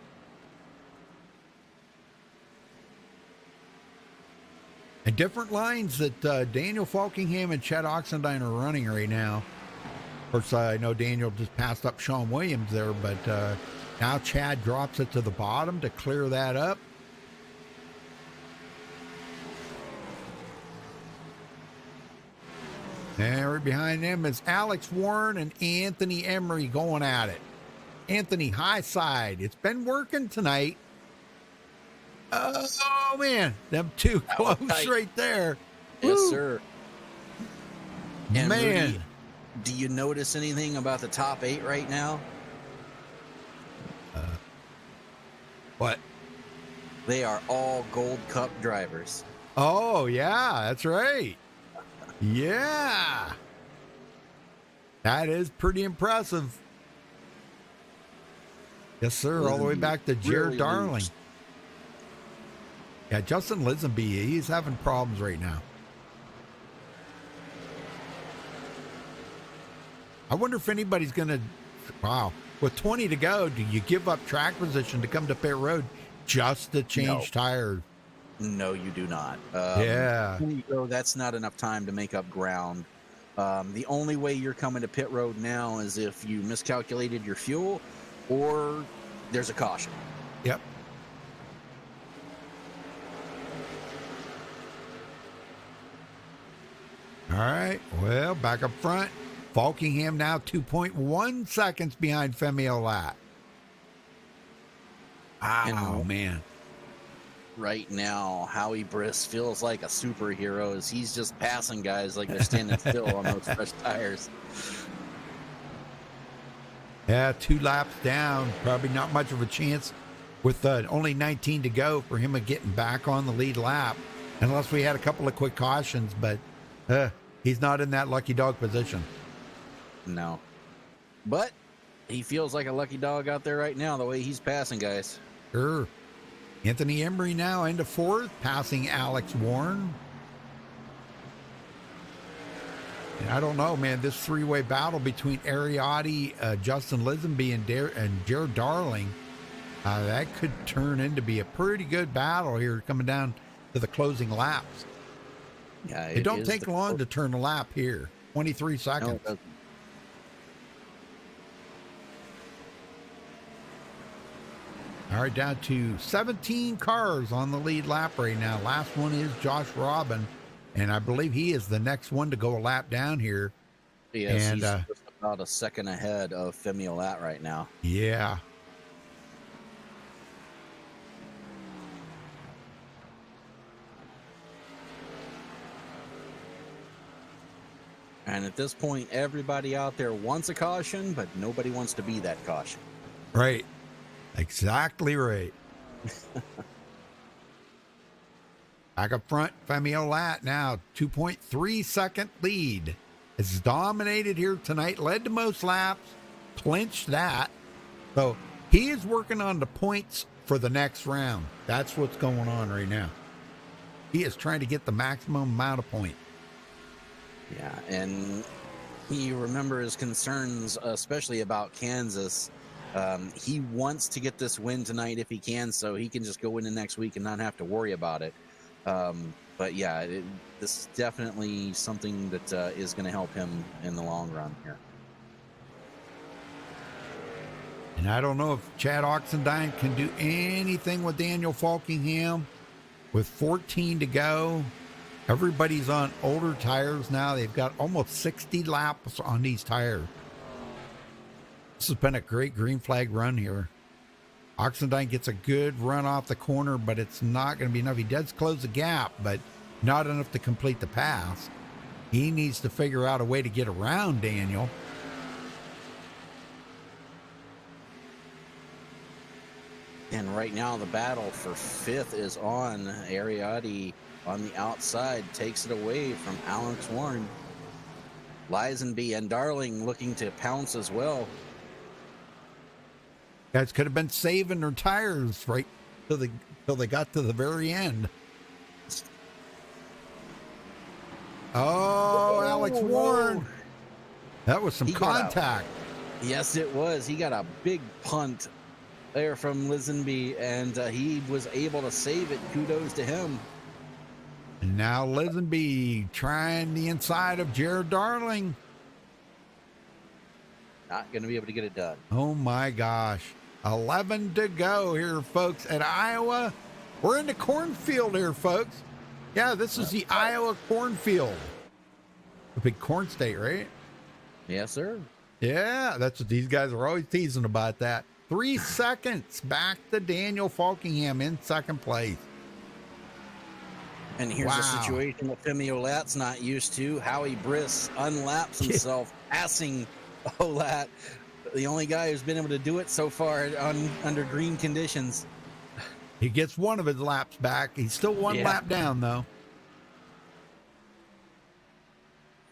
[SPEAKER 1] And different lines that Daniel Falkingham and Chad Oxendine are running right now. Of course, I know Daniel just passed up Sean Williams there, but now Chad drops it to the bottom to clear that up. And right behind them is Alex Warren and Anthony Emery going at it. Anthony, high side. It's been working tonight. Oh, man. Them two close right there.
[SPEAKER 2] Yes,
[SPEAKER 1] Woo.
[SPEAKER 2] sir. And
[SPEAKER 1] Man.
[SPEAKER 2] Rudy, do you notice anything about the top 8 right now?
[SPEAKER 1] What?
[SPEAKER 2] They are all Gold Cup drivers.
[SPEAKER 1] Oh, yeah, that's right. Yeah. That is pretty impressive. Yes, sir. All the way back to Jared
[SPEAKER 2] Really
[SPEAKER 1] Darling.
[SPEAKER 2] loose.
[SPEAKER 1] Yeah, Justin Lisenby, he's having problems right now. I wonder if anybody's going to, wow, with 20 to go, do you give up track position to come to pit road just to change tires?
[SPEAKER 2] No, you do not.
[SPEAKER 1] Yeah.
[SPEAKER 2] That's not enough time to make up ground. The only way you're coming to pit road now is if you miscalculated your fuel or there's a caution.
[SPEAKER 1] Yep. All right. Well, back up front. Falkingham now 2.1 seconds behind Femi Olat. Oh, man.
[SPEAKER 2] Right now, Howie Briss feels like a superhero as he's just passing guys like they're standing still on those fresh tires.
[SPEAKER 1] Yeah, 2 laps down. Probably not much of a chance with only 19 to go for him of getting back on the lead lap, unless we had a couple of quick cautions, but he's not in that lucky dog position.
[SPEAKER 2] No. But he feels like a lucky dog out there right now, the way he's passing guys.
[SPEAKER 1] Sure. Anthony Emery now into 4th, passing Alex Warren. And I don't know, man, this 3-way battle between Ariotti, Justin Lisenby, and Jared Darling, that could turn into be a pretty good battle here coming down to the closing laps.
[SPEAKER 2] Yeah,
[SPEAKER 1] it don't take long to turn a lap here. 23 seconds.
[SPEAKER 2] No, it doesn't.
[SPEAKER 1] All right, down to 17 cars on the lead lap right now. Last one is Josh Robin, and I believe he is the next one to go a lap down here.
[SPEAKER 2] Yes,
[SPEAKER 1] and,
[SPEAKER 2] he's just about a second ahead of Femi Olat right now.
[SPEAKER 1] Yeah.
[SPEAKER 2] And at this point, everybody out there wants a caution, but nobody wants to be that caution.
[SPEAKER 1] Right. Exactly right. Back up front, Femi Olat now 2.3 second lead. It's dominated here tonight, led to most laps, clinched that. So he is working on the points for the next round. That's what's going on right now. He is trying to get the maximum amount of points.
[SPEAKER 2] Yeah, and you remember his concerns, especially about Kansas. He wants to get this win tonight if he can, so he can just go into next week and not have to worry about it. But yeah, this is definitely something that is going to help him in the long run here.
[SPEAKER 1] And I don't know if Chad Oxendine can do anything with Daniel Falkingham. With 14 to go, everybody's on older tires now. They've got almost 60 laps on these tires. This has been a great green flag run here. Oxendine gets a good run off the corner, but it's not going to be enough. He does close the gap, but not enough to complete the pass. He needs to figure out a way to get around Daniel.
[SPEAKER 2] And right now, the battle for 5th is on. Ariadne on the outside takes it away from Alex Warren. Lisenby and Darling looking to pounce as well.
[SPEAKER 1] Guys could have been saving their tires right till they got to the very end. Oh, Alex Warren. That was some contact.
[SPEAKER 2] Yes, it was. He got a big punt there from Lisenby, and he was able to save it. Kudos to him.
[SPEAKER 1] And now Lisenby trying the inside of Jared Darling.
[SPEAKER 2] Not going to be able to get it done.
[SPEAKER 1] Oh, my gosh. 11 to go here, folks, at Iowa. We're in the cornfield here, folks. Yeah, this is the Iowa cornfield. The big corn state, right?
[SPEAKER 2] Yes, sir.
[SPEAKER 1] Yeah, that's what these guys are always teasing about that. 3 seconds back to Daniel Falkingham in second place.
[SPEAKER 2] And here's a situation that Femi Olat's not used to. Howie Briss unlaps himself, passing Olat. The only guy who's been able to do it so far under green conditions.
[SPEAKER 1] He gets one of his laps back. He's still one lap down, though.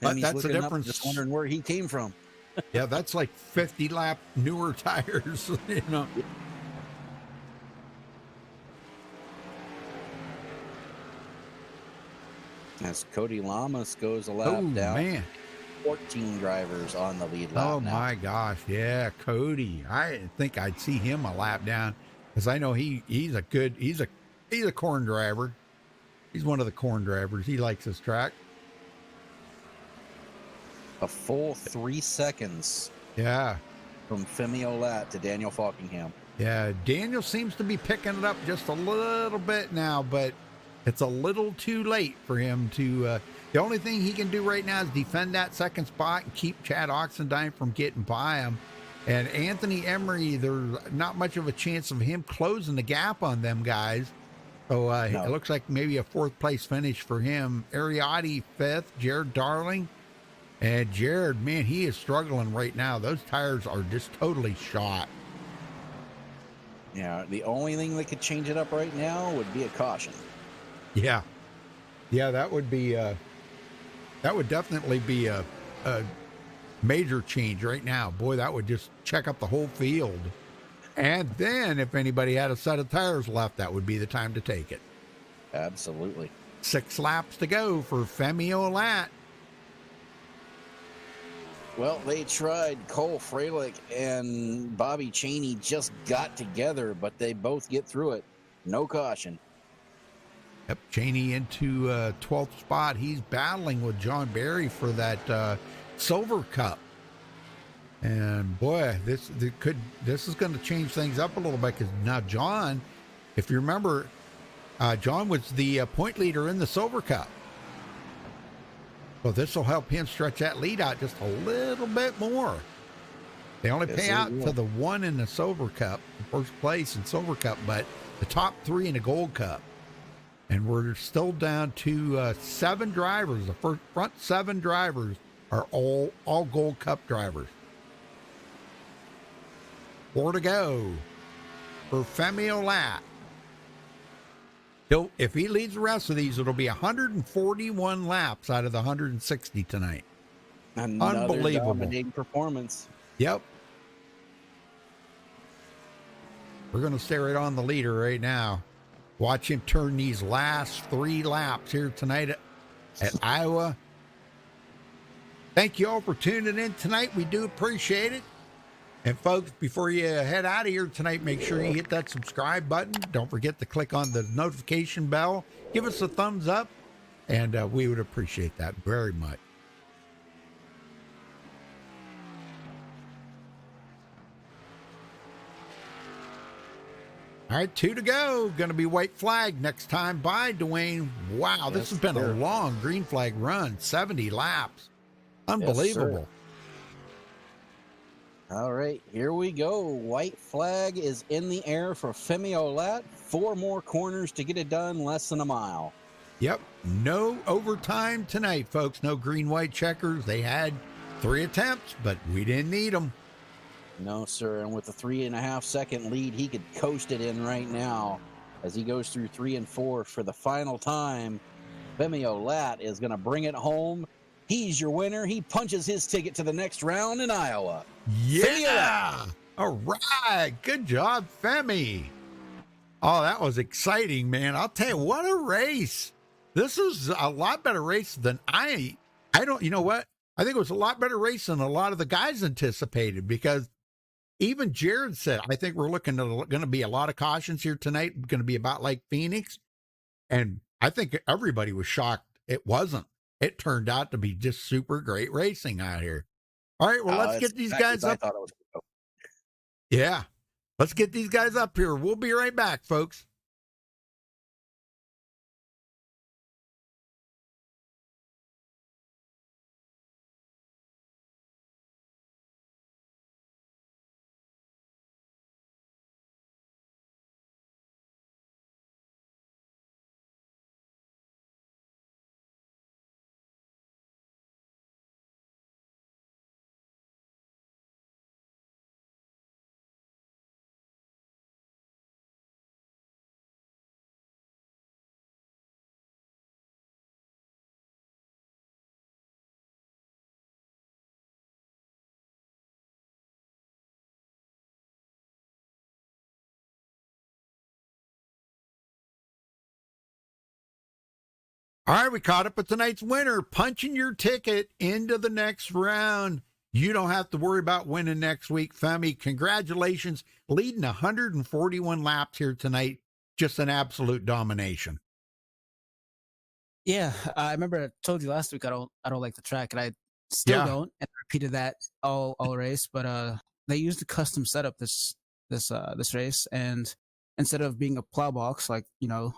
[SPEAKER 2] But that's the difference. Just wondering where he came from.
[SPEAKER 1] Yeah, that's like 50 lap newer tires, you know.
[SPEAKER 2] As Cody Lamas goes a lap down.
[SPEAKER 1] Man.
[SPEAKER 2] 14 drivers on the lead lap.
[SPEAKER 1] Oh my gosh, yeah, Cody. I didn't think I'd see him a lap down because I know he's a corn driver. He's one of the corn drivers. He likes his track.
[SPEAKER 2] A full 3 seconds.
[SPEAKER 1] Yeah.
[SPEAKER 2] From Femi Olat to Daniel Falkingham.
[SPEAKER 1] Yeah, Daniel seems to be picking it up just a little bit now, but it's a little too late for him to. The only thing he can do right now is defend that second spot and keep Chad Oxendine from getting by him. And Anthony Emery, there's not much of a chance of him closing the gap on them guys. So It looks like maybe a 4th place finish for him. Ariadne 5th, Jared Darling. And Jared, man, he is struggling right now. Those tires are just totally shot.
[SPEAKER 2] Yeah, the only thing that could change it up right now would be a caution.
[SPEAKER 1] Yeah. Yeah, that would be that would definitely be a major change right now. Boy, that would just check up the whole field. And then if anybody had a set of tires left, that would be the time to take it.
[SPEAKER 2] Absolutely.
[SPEAKER 1] 6 laps to go for Femi Olat.
[SPEAKER 2] Well, they tried. Cole Freilich and Bobby Cheney just got together, but they both get through it. No caution.
[SPEAKER 1] Yep, Cheney into 12th spot. He's battling with John Barry for that Silver Cup. And boy, this is going to change things up a little bit because now John, if you remember, John was the point leader in the Silver Cup. Well, this will help him stretch that lead out just a little bit more. They only pay out to the one in the Silver Cup, first place in Silver Cup, but the top 3 in the Gold Cup. And we're still down to 7 drivers. The front 7 drivers are all Gold Cup drivers. 4 to go for Femi Olat. If he leads the rest of these, it'll be 141 laps out of the 160 tonight.
[SPEAKER 2] Another
[SPEAKER 1] unbelievable
[SPEAKER 2] dominating performance.
[SPEAKER 1] Yep. We're going to stay right on the leader right now. Watch him turn these last 3 laps here tonight at Iowa. Thank you all for tuning in tonight. We do appreciate it. And folks, before you head out of here tonight, make sure you hit that subscribe button. Don't forget to click on the notification bell. Give us a thumbs up, and we would appreciate that very much. All right, 2 to go. Going to be white flag next time. Bye, Dwayne. Wow, this has been a long green flag run. 70 laps. Unbelievable.
[SPEAKER 2] Yes, all right, here we go. White flag is in the air for Femi Olat. 4 more corners to get it done, less than a mile.
[SPEAKER 1] Yep. No overtime tonight, folks. No green-white checkers. They had 3 attempts, but we didn't need them.
[SPEAKER 2] No, sir. And with a 3.5-second lead, he could coast it in right now as he goes through 3 and 4 for the final time. Femi Olat is going to bring it home. He's your winner. He punches his ticket to the next round in Iowa.
[SPEAKER 1] Yeah. All right. Good job, Femi. Oh, that was exciting, man. I'll tell you, what a race. This is a lot better race than I don't, you know what? I think it was a lot better race than a lot of the guys anticipated, because even Jared said, I think we're looking at going to be a lot of cautions here tonight, going to be about like Phoenix. And I think everybody was shocked it wasn't. It turned out to be just super great racing out here. All right, well, let's get these guys up. Yeah, let's get these guys up here. We'll be right back, folks. All right, we caught up with tonight's winner, punching your ticket into the next round. You don't have to worry about winning next week, Femi. Congratulations, leading 141 laps here tonight. Just an absolute domination.
[SPEAKER 11] Yeah, I remember I told you last week I don't like the track, and I still don't, and I repeated that all race. But they used a custom setup this race, and instead of being a plow box like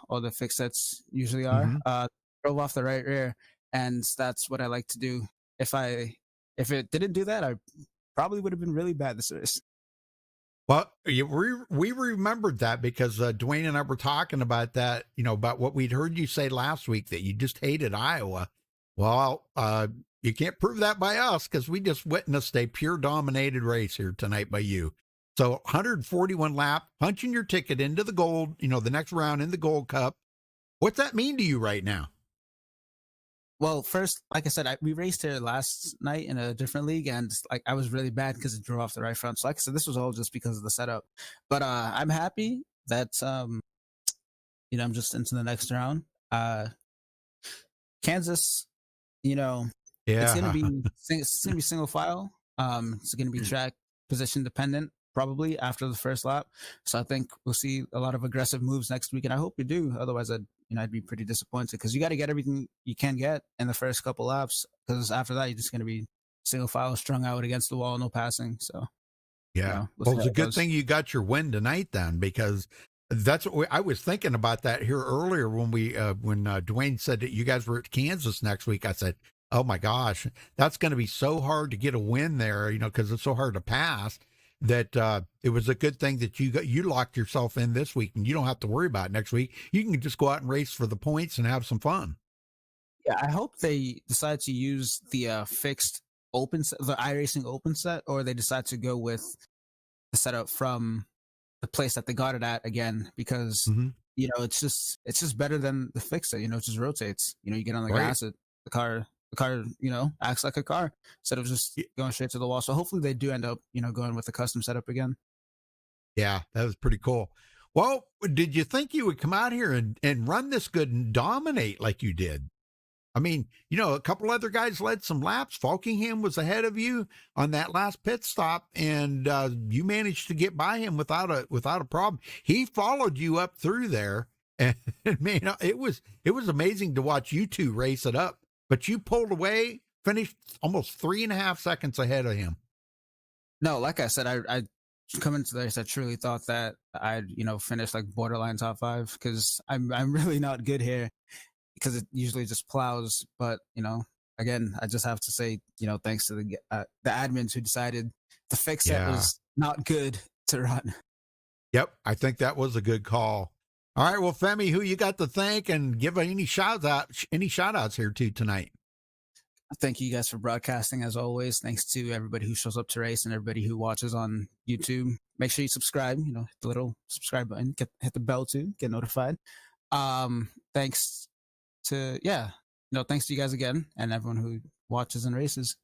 [SPEAKER 11] all the fixed sets usually are, drove off the right rear, and that's what I like to do. If it didn't do that, I probably would have been really bad this race.
[SPEAKER 1] Well, we remembered that because Dwayne and I were talking about that, about what we'd heard you say last week, that you just hated Iowa. Well, you can't prove that by us, because we just witnessed a pure dominated race here tonight by you. So 141 lap, punching your ticket into the gold, the next round in the Gold Cup. What's that mean to you right now?
[SPEAKER 11] Well, first, like I said, we raced here last night in a different league, and I was really bad because it drove off the right front. So like I said, this was all just because of the setup. But I'm happy that I'm just into the next round. Kansas, it's gonna be single file. It's gonna be track position dependent, probably after the first lap. So I think we'll see a lot of aggressive moves next week, and I hope we do. Otherwise, I'd be pretty disappointed, because you got to get everything you can get in the first couple laps, because after that you're just going to be single file, strung out against the wall, no passing. So
[SPEAKER 1] yeah, well, it's a good thing you got your win tonight then, because that's what I was thinking about that here earlier when Dwayne said that you guys were at Kansas next week. I said, oh my gosh, that's going to be so hard to get a win there, because it's so hard to pass. That it was a good thing that you locked yourself in this week, and you don't have to worry about it next week. You can just go out and race for the points and have some fun.
[SPEAKER 11] Yeah, I hope they decide to use the fixed open set, the iRacing open set, or they decide to go with the setup from the place that they got it at again, because it's just better than the fixed set. It just rotates. You get on the gas, the car acts like a car instead of just going straight to the wall. So hopefully they do end up, going with the custom setup again.
[SPEAKER 1] Yeah, that was pretty cool. Well, did you think you would come out here and run this good and dominate like you did? I mean, a couple other guys led some laps. Falkingham was ahead of you on that last pit stop, and you managed to get by him without a problem. He followed you up through there, and man, it was amazing to watch you two race it up. But you pulled away, finished almost 3.5 seconds ahead of him.
[SPEAKER 11] No, like I said, I coming to this, I truly thought that I'd finish like borderline top 5, because I'm really not good here, because it usually just plows. But again, I just have to say thanks to the admins who decided the fix set was not good to run.
[SPEAKER 1] Yep, I think that was a good call. All right. Well, Femi, who you got to thank and give any shout outs here to tonight?
[SPEAKER 11] Thank you guys for broadcasting as always. Thanks to everybody who shows up to race and everybody who watches on YouTube. Make sure you subscribe, hit the little subscribe button, hit the bell too, get notified. Thanks to thanks to you guys again and everyone who watches and races.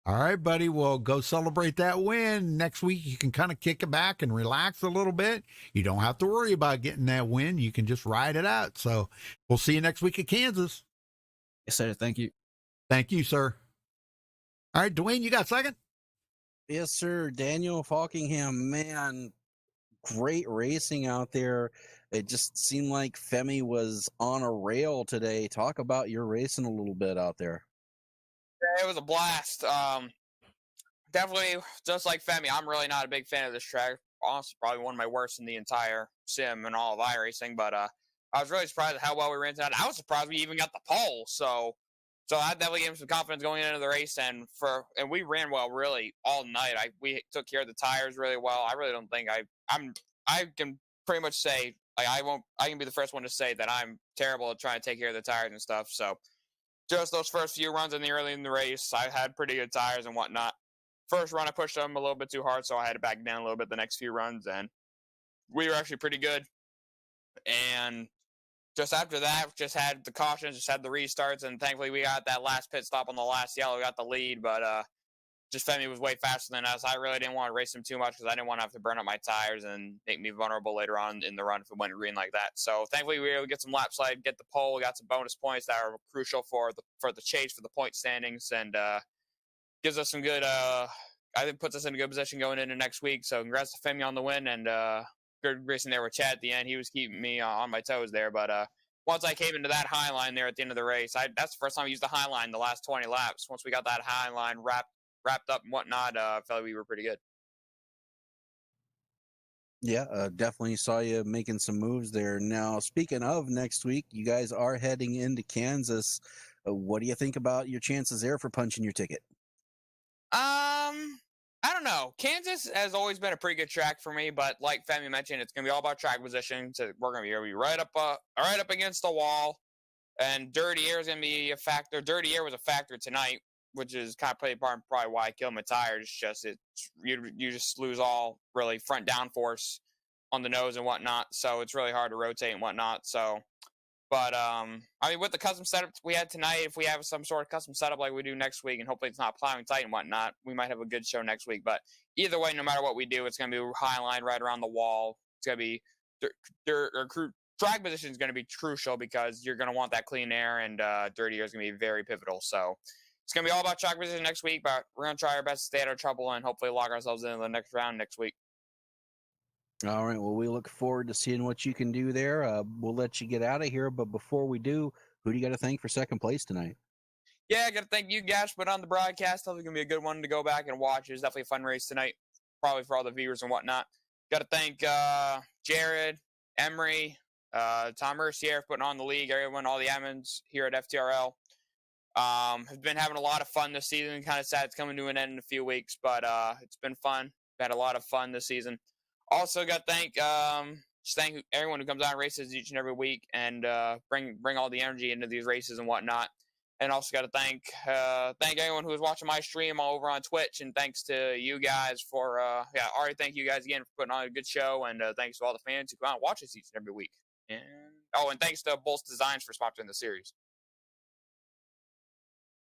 [SPEAKER 1] All right, buddy. Well, go celebrate that win. Next week, you can kind of kick it back and relax a little bit. You don't have to worry about getting that win. You can just ride it out. So we'll see you next week at Kansas.
[SPEAKER 11] Yes, sir. Thank you.
[SPEAKER 1] Thank you, sir. All right, Dwayne, you got second?
[SPEAKER 2] Yes, sir. Daniel Falkingham, man, great racing out there. It just seemed like Femi was on a rail today. Talk about your racing a little bit out there.
[SPEAKER 7] Yeah, it was a blast. Definitely, just like Femi, I'm really not a big fan of this track. Honestly, probably one of my worst in the entire sim and all of iRacing. But I was really surprised at how well we ran tonight. I was surprised we even got the pole. So that definitely gave him some confidence going into the race, and we ran well really all night. We took care of the tires really well. I really don't think I can pretty much say I can be the first one to say that I'm terrible at trying to take care of the tires and stuff. So just those first few runs early in the race, I had pretty good tires and whatnot. First run I pushed them a little bit too hard, so I had to back down a little bit the next few runs, and we were actually pretty good. And just after that, just had the cautions, just had the restarts, and thankfully we got that last pit stop on the last yellow, got the lead, but just Femi was way faster than us. I really didn't want to race him too much because I didn't want to have to burn up my tires and make me vulnerable later on in the run if it went green like that. So thankfully we were able to get some lap slide, get the pole, got some bonus points that are crucial for the chase for the point standings, and gives us some good, I think puts us in a good position going into next week. So congrats to Femi on the win, and good racing there with Chad at the end. He was keeping me on my toes there, but once I came into that high line there at the end of the race, that's the first time I used the high line the last 20 laps. Once we got that high line wrapped up and whatnot, I felt like we were pretty good.
[SPEAKER 2] Yeah, definitely saw you making some moves there. Now, speaking of next week, you guys are heading into Kansas. What do you think about your chances there for punching your ticket?
[SPEAKER 7] I don't know. Kansas has always been a pretty good track for me, but like Femi mentioned, it's gonna be all about track position. So we're gonna be right up against the wall, and dirty air is gonna be a factor. Dirty air was a factor tonight, which is kind of probably why I killed my tires. You just lose all really front downforce on the nose and whatnot, so it's really hard to rotate and whatnot. So. But, I mean, with the custom setup we had tonight, if we have some sort of custom setup like we do next week, and hopefully it's not plowing tight and whatnot, we might have a good show next week. But either way, no matter what we do, it's going to be high line right around the wall. It's going to be drag position is going to be crucial because you're going to want that clean air, and dirty air is going to be very pivotal. So it's going to be all about track position next week, but we're going to try our best to stay out of trouble and hopefully lock ourselves into the next round next week.
[SPEAKER 2] All right. Well, we look forward to seeing what you can do there. We'll let you get out of here. But before we do, who do you got to thank for second place tonight?
[SPEAKER 7] Yeah, I got to thank you guys for putting on the broadcast. I think it's going to be a good one to go back and watch. It was definitely a fun race tonight, probably for all the viewers and whatnot. Got to thank Jared, Emery, Tom Mercier for putting on the league, everyone, all the admins here at FTRL. Have been having a lot of fun this season. Kind of sad it's coming to an end in a few weeks, but it's been fun. Had a lot of fun this season. Also got to thank everyone who comes out and races each and every week and bring all the energy into these races and whatnot. And also got to thank everyone who was watching my stream all over on Twitch. And thanks to you guys for Ari, thank you guys again for putting on a good show. And thanks to all the fans who come out and watch us each and every week. And thanks to Bolts Designs for sponsoring the series.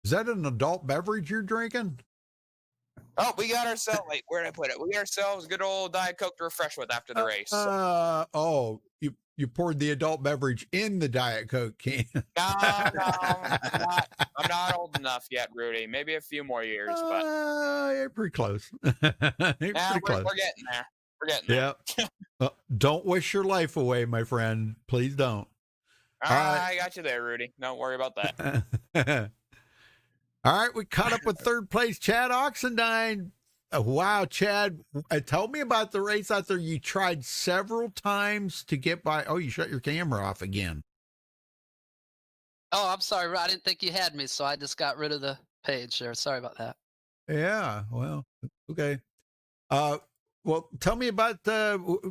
[SPEAKER 1] Is that an adult beverage you're drinking?
[SPEAKER 7] Oh, we got ourselves, where did I put it? We got ourselves a good old Diet Coke to refresh with after the race.
[SPEAKER 1] You poured the adult beverage in the Diet Coke can.
[SPEAKER 7] No, I'm not old enough yet, Rudy. Maybe a few more years, but
[SPEAKER 1] you're pretty close. We're
[SPEAKER 7] getting there. We're getting there.
[SPEAKER 1] Yeah. Don't wish your life away, my friend. Please don't.
[SPEAKER 7] I got you there, Rudy. Don't worry about that.
[SPEAKER 1] All right, we caught up with third place, Chad Oxendine. Wow, Chad, tell me about the race out there. You tried several times to get by. Oh, you shut your camera off again.
[SPEAKER 10] Oh, I'm sorry. I didn't think you had me, so I just got rid of the page there. Sorry about that.
[SPEAKER 1] Yeah, well, okay. Well, tell me about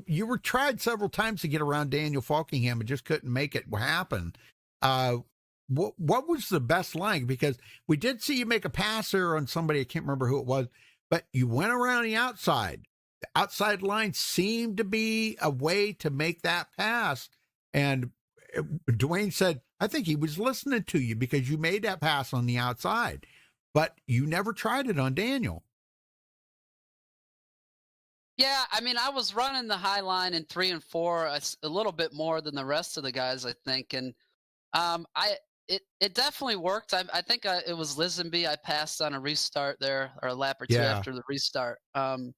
[SPEAKER 1] you were tried several times to get around Daniel Falkingham and just couldn't make it happen. What was the best line? Because we did see you make a pass there on somebody, I can't remember who it was, but you went around the outside. The outside line seemed to be a way to make that pass. And Dwayne said, I think he was listening to you because you made that pass on the outside, but you never tried it on Daniel.
[SPEAKER 10] Yeah, I mean, I was running the high line in 3 and 4 a little bit more than the rest of the guys, I think, and it definitely worked. I think it was Lisenby. I passed on a restart there, or a lap or two after the restart. But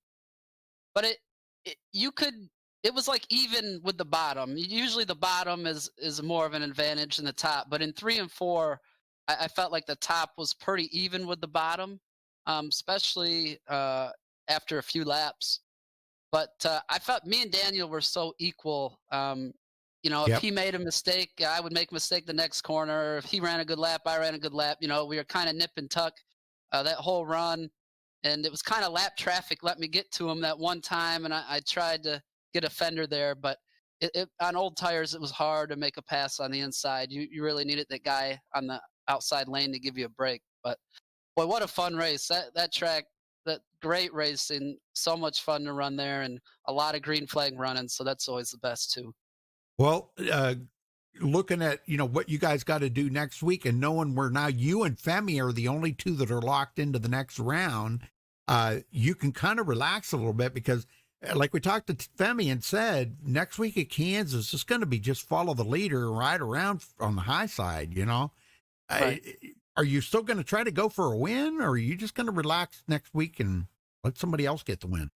[SPEAKER 10] it was like even with the bottom. Usually the bottom is more of an advantage than the top, but in 3 and 4, I felt like the top was pretty even with the bottom, especially after a few laps. But I felt me and Daniel were so equal. If he made a mistake, I would make a mistake the next corner. If he ran a good lap, I ran a good lap. We were kind of nip and tuck that whole run. And it was kind of lap traffic let me get to him that one time. And I tried to get a fender there. But on old tires, it was hard to make a pass on the inside. You really needed that guy on the outside lane to give you a break. But, boy, what a fun race. That track. That great racing, so much fun to run there, and a lot of green flag running. So that's always the best too.
[SPEAKER 1] Well, looking at what you guys got to do next week, and knowing where now you and Femi are the only two that are locked into the next round, you can kind of relax a little bit because, like we talked to Femi and said, next week at Kansas, it's going to be just follow the leader and ride around on the high side. Right. Are you still going to try to go for a win, or are you just going to relax next week and let somebody else get the win?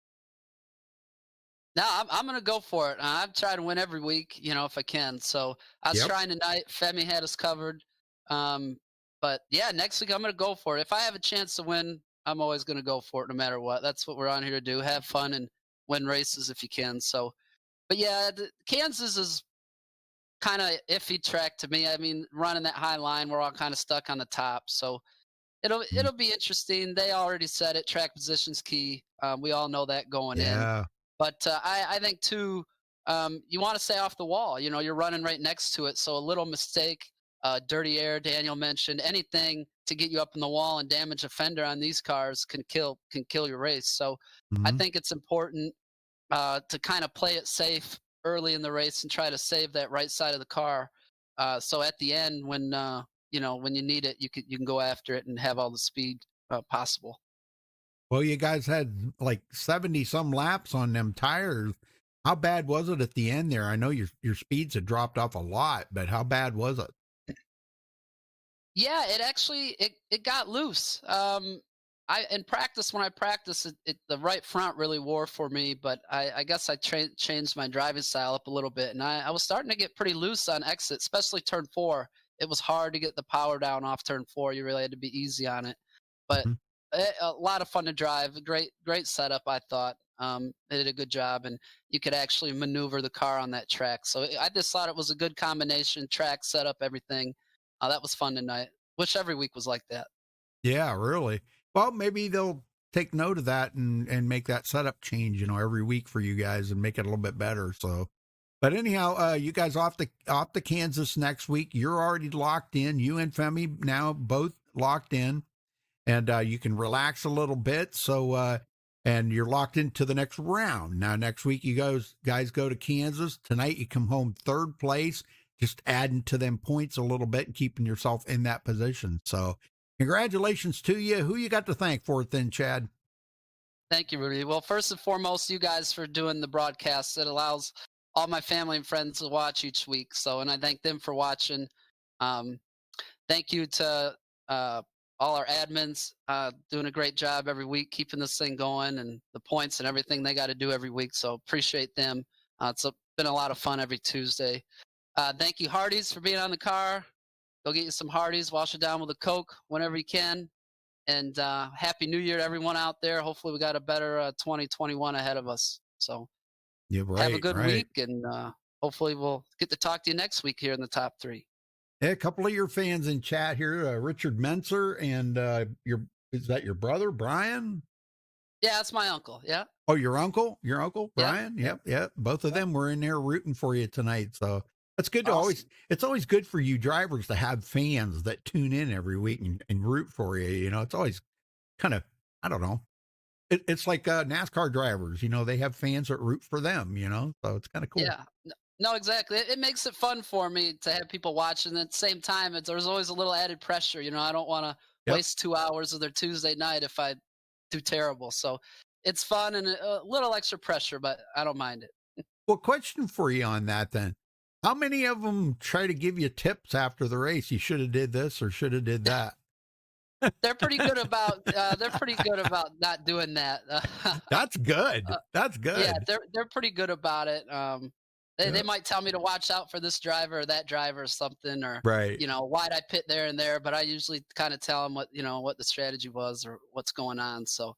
[SPEAKER 10] No, I'm going to go for it. I've tried to win every week, if I can. So I was trying tonight. Femi had us covered. But yeah, next week I'm going to go for it. If I have a chance to win, I'm always going to go for it no matter what. That's what we're on here to do. Have fun and win races if you can. So, but yeah, Kansas is kind of iffy track to me. I mean, running that high line, we're all kind of stuck on the top. So it'll be interesting. They already said it. Track position's key. We all know that going in. But I think too, you want to stay off the wall. You're running right next to it. So a little mistake, dirty air, Daniel mentioned, anything to get you up in the wall and damage a fender on these cars can kill your race. So I think it's important to kind of play it safe early in the race and try to save that right side of the car. So at the end, when you need it, you can go after it and have all the speed possible.
[SPEAKER 1] Well, you guys had like 70 some laps on them tires. How bad was it at the end there? I know your speeds had dropped off a lot, but how bad was it?
[SPEAKER 10] Yeah, it actually it got loose. In practice, when I practiced, the right front really wore for me, but I guess I changed my driving style up a little bit, and I was starting to get pretty loose on exit, especially turn 4. It was hard to get the power down off turn 4. You really had to be easy on it, but a lot of fun to drive. Great setup, I thought. They did a good job, and you could actually maneuver the car on that track. So I just thought it was a good combination, track, setup, everything. That was fun tonight. Wish every week was like that.
[SPEAKER 1] Yeah, really. Well, maybe they'll take note of that and make that setup change, every week for you guys and make it a little bit better. So, but anyhow, you guys off to Kansas next week. You're already locked in. You and Femi now both locked in, and you can relax a little bit. So, and you're locked into the next round. Now, next week you guys go to Kansas. Tonight you come home 3rd place, just adding to them points a little bit and keeping yourself in that position. So, congratulations to you. Who you got to thank for it then, Chad?
[SPEAKER 10] Thank you, Rudy. Well, first and foremost, you guys for doing the broadcast. It allows all my family and friends to watch each week. So, and I thank them for watching. Thank you to all our admins doing a great job every week, keeping this thing going, and the points and everything they got to do every week. So appreciate them. It's been a lot of fun every Tuesday. Thank you, Hardee's, for being on the car. Go get you some Hardee's, wash it down with a Coke whenever you can. And Happy New Year to everyone out there. Hopefully we got a better 2021 ahead of us. So have a good week, and hopefully we'll get to talk to you next week here in the top 3.
[SPEAKER 1] Yeah, a couple of your fans in chat here, Richard Menser, and is that your brother, Brian?
[SPEAKER 10] Yeah, that's my uncle. Yeah.
[SPEAKER 1] Oh, your uncle, Brian. Yep. Both of them were in there rooting for you tonight. So that's good to
[SPEAKER 10] Awesome.
[SPEAKER 1] it's always good for you drivers to have fans that tune in every week and root for you. You know, it's always kind of, I don't know. It's like NASCAR drivers, you know, they have fans that root for them, you know, so it's kind of cool.
[SPEAKER 10] Yeah. No, exactly. It makes it fun for me to have people watching. At the same time, there's always a little added pressure. You know, I don't want to waste 2 hours of their Tuesday night if I do terrible. So it's fun and a little extra pressure, but I don't mind it.
[SPEAKER 1] Well, question for you on that then. How many of them try to give you tips after the race? You should have did this or should have did that.
[SPEAKER 10] They're pretty good about not doing that.
[SPEAKER 1] That's good. That's good.
[SPEAKER 10] Yeah, they're pretty good about it. They might tell me to watch out for this driver or that driver or something, or
[SPEAKER 1] right.
[SPEAKER 10] You know, why'd I pit there and there? But I usually kind of tell them what the strategy was or what's going on. So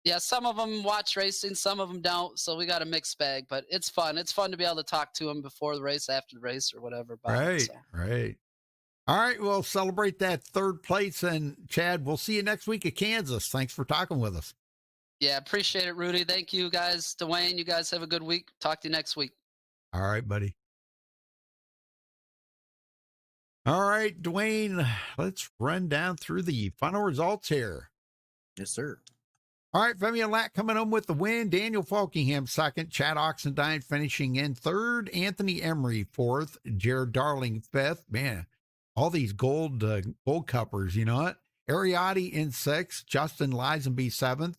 [SPEAKER 10] yeah, some of them watch racing, some of them don't. So we got a mixed bag, but it's fun. It's fun to be able to talk to them before the race, after the race, or whatever.
[SPEAKER 1] Right,
[SPEAKER 10] so.
[SPEAKER 1] Right. All right, well, celebrate that third place. And Chad, we'll see you next week at Kansas. Thanks for talking with us.
[SPEAKER 10] Yeah, appreciate it, Rudy. Thank you, guys. Dwayne, you guys have a good week. Talk to you next week.
[SPEAKER 1] All right, buddy. All right, Dwayne, let's run down through the final results here.
[SPEAKER 2] Yes, sir.
[SPEAKER 1] All right, Femi Lat coming home with the win. Daniel Falkingham second. Chad Oxendine finishing in third. Anthony Emery fourth. Jared Darling fifth. Man, all these gold cuppers, you know what? Ariotti in sixth. Justin Lisenby seventh.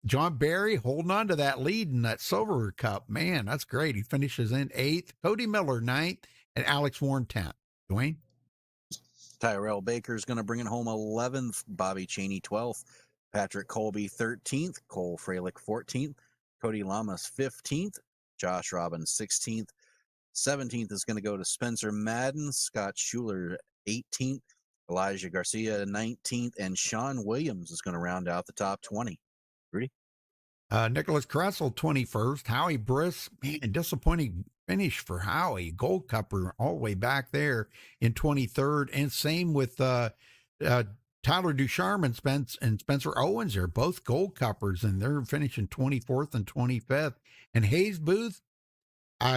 [SPEAKER 1] John Barry holding on to that lead in that silver cup. Man, that's great. He finishes in eighth. Cody Miller ninth. And Alex Warren 10th. Dwayne?
[SPEAKER 2] Tyrell Baker is going to bring it home 11th. Bobby Cheney 12th. Patrick Colby 13th. Cole Freilich 14th. Cody Lamas 15th. Josh Robbins 16th. 17th is going to go to Spencer Madden. Scott Schuler 18th. Elijah Garcia 19th. And Sean Williams is going to round out the top 20. Rudy?
[SPEAKER 1] Nicholas Kressel 21st. Howie Briss, man, disappointing finish for Howie. Gold Cupper all the way back there in 23rd. And same with Tyler Ducharme and Spencer Owens. They're both Gold Cuppers, and they're finishing 24th and 25th. And Hayes Booth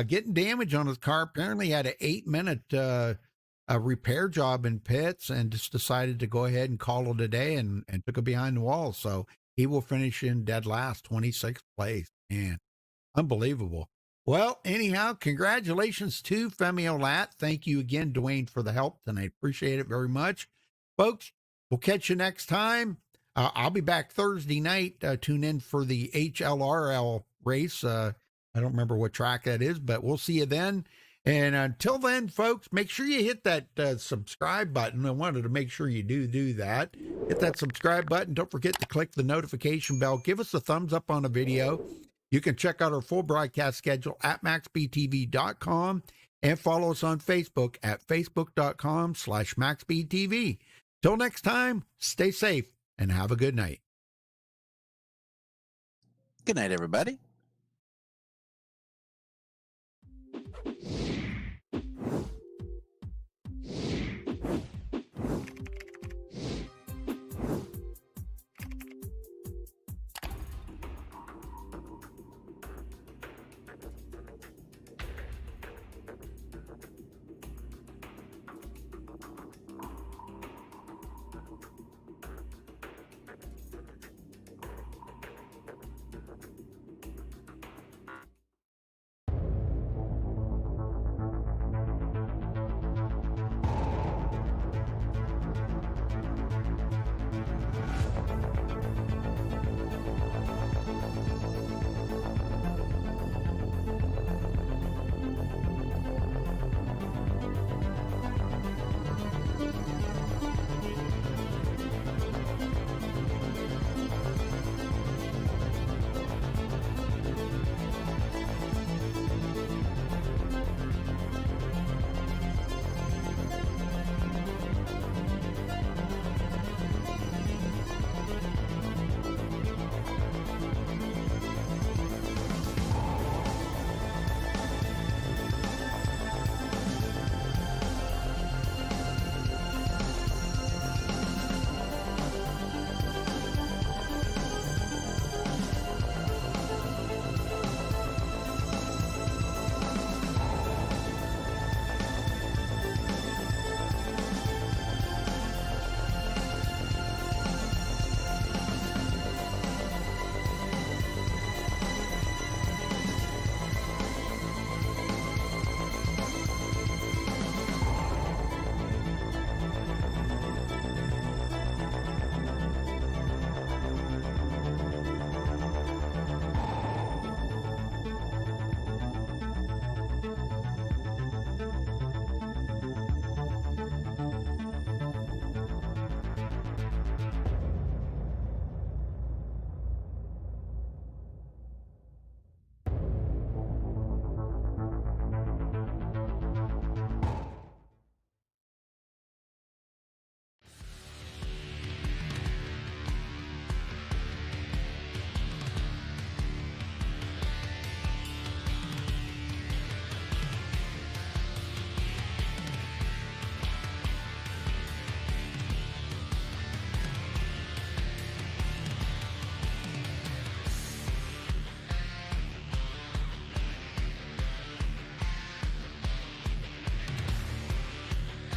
[SPEAKER 1] getting damage on his car. Apparently had an 8-minute repair job in pits and just decided to go ahead and call it a day and took it behind the wall. So he will finish in dead last, 26th place. Man, unbelievable. Well, anyhow, congratulations to Femi Olat. Thank you again, Dwayne, for the help tonight. Appreciate it very much. Folks, we'll catch you next time. I'll be back Thursday night. Tune in for the HLRL race. I don't remember what track that is, but we'll see you then. And until then, folks, make sure you hit that subscribe button. I wanted to make sure you do that. Hit that subscribe button. Don't forget to click the notification bell. Give us a thumbs up on the video. You can check out our full broadcast schedule at MaxspeedTV.com and follow us on Facebook at Facebook.com/MaxspeedTV. Till next time, stay safe and have a good night.
[SPEAKER 2] Good night, everybody.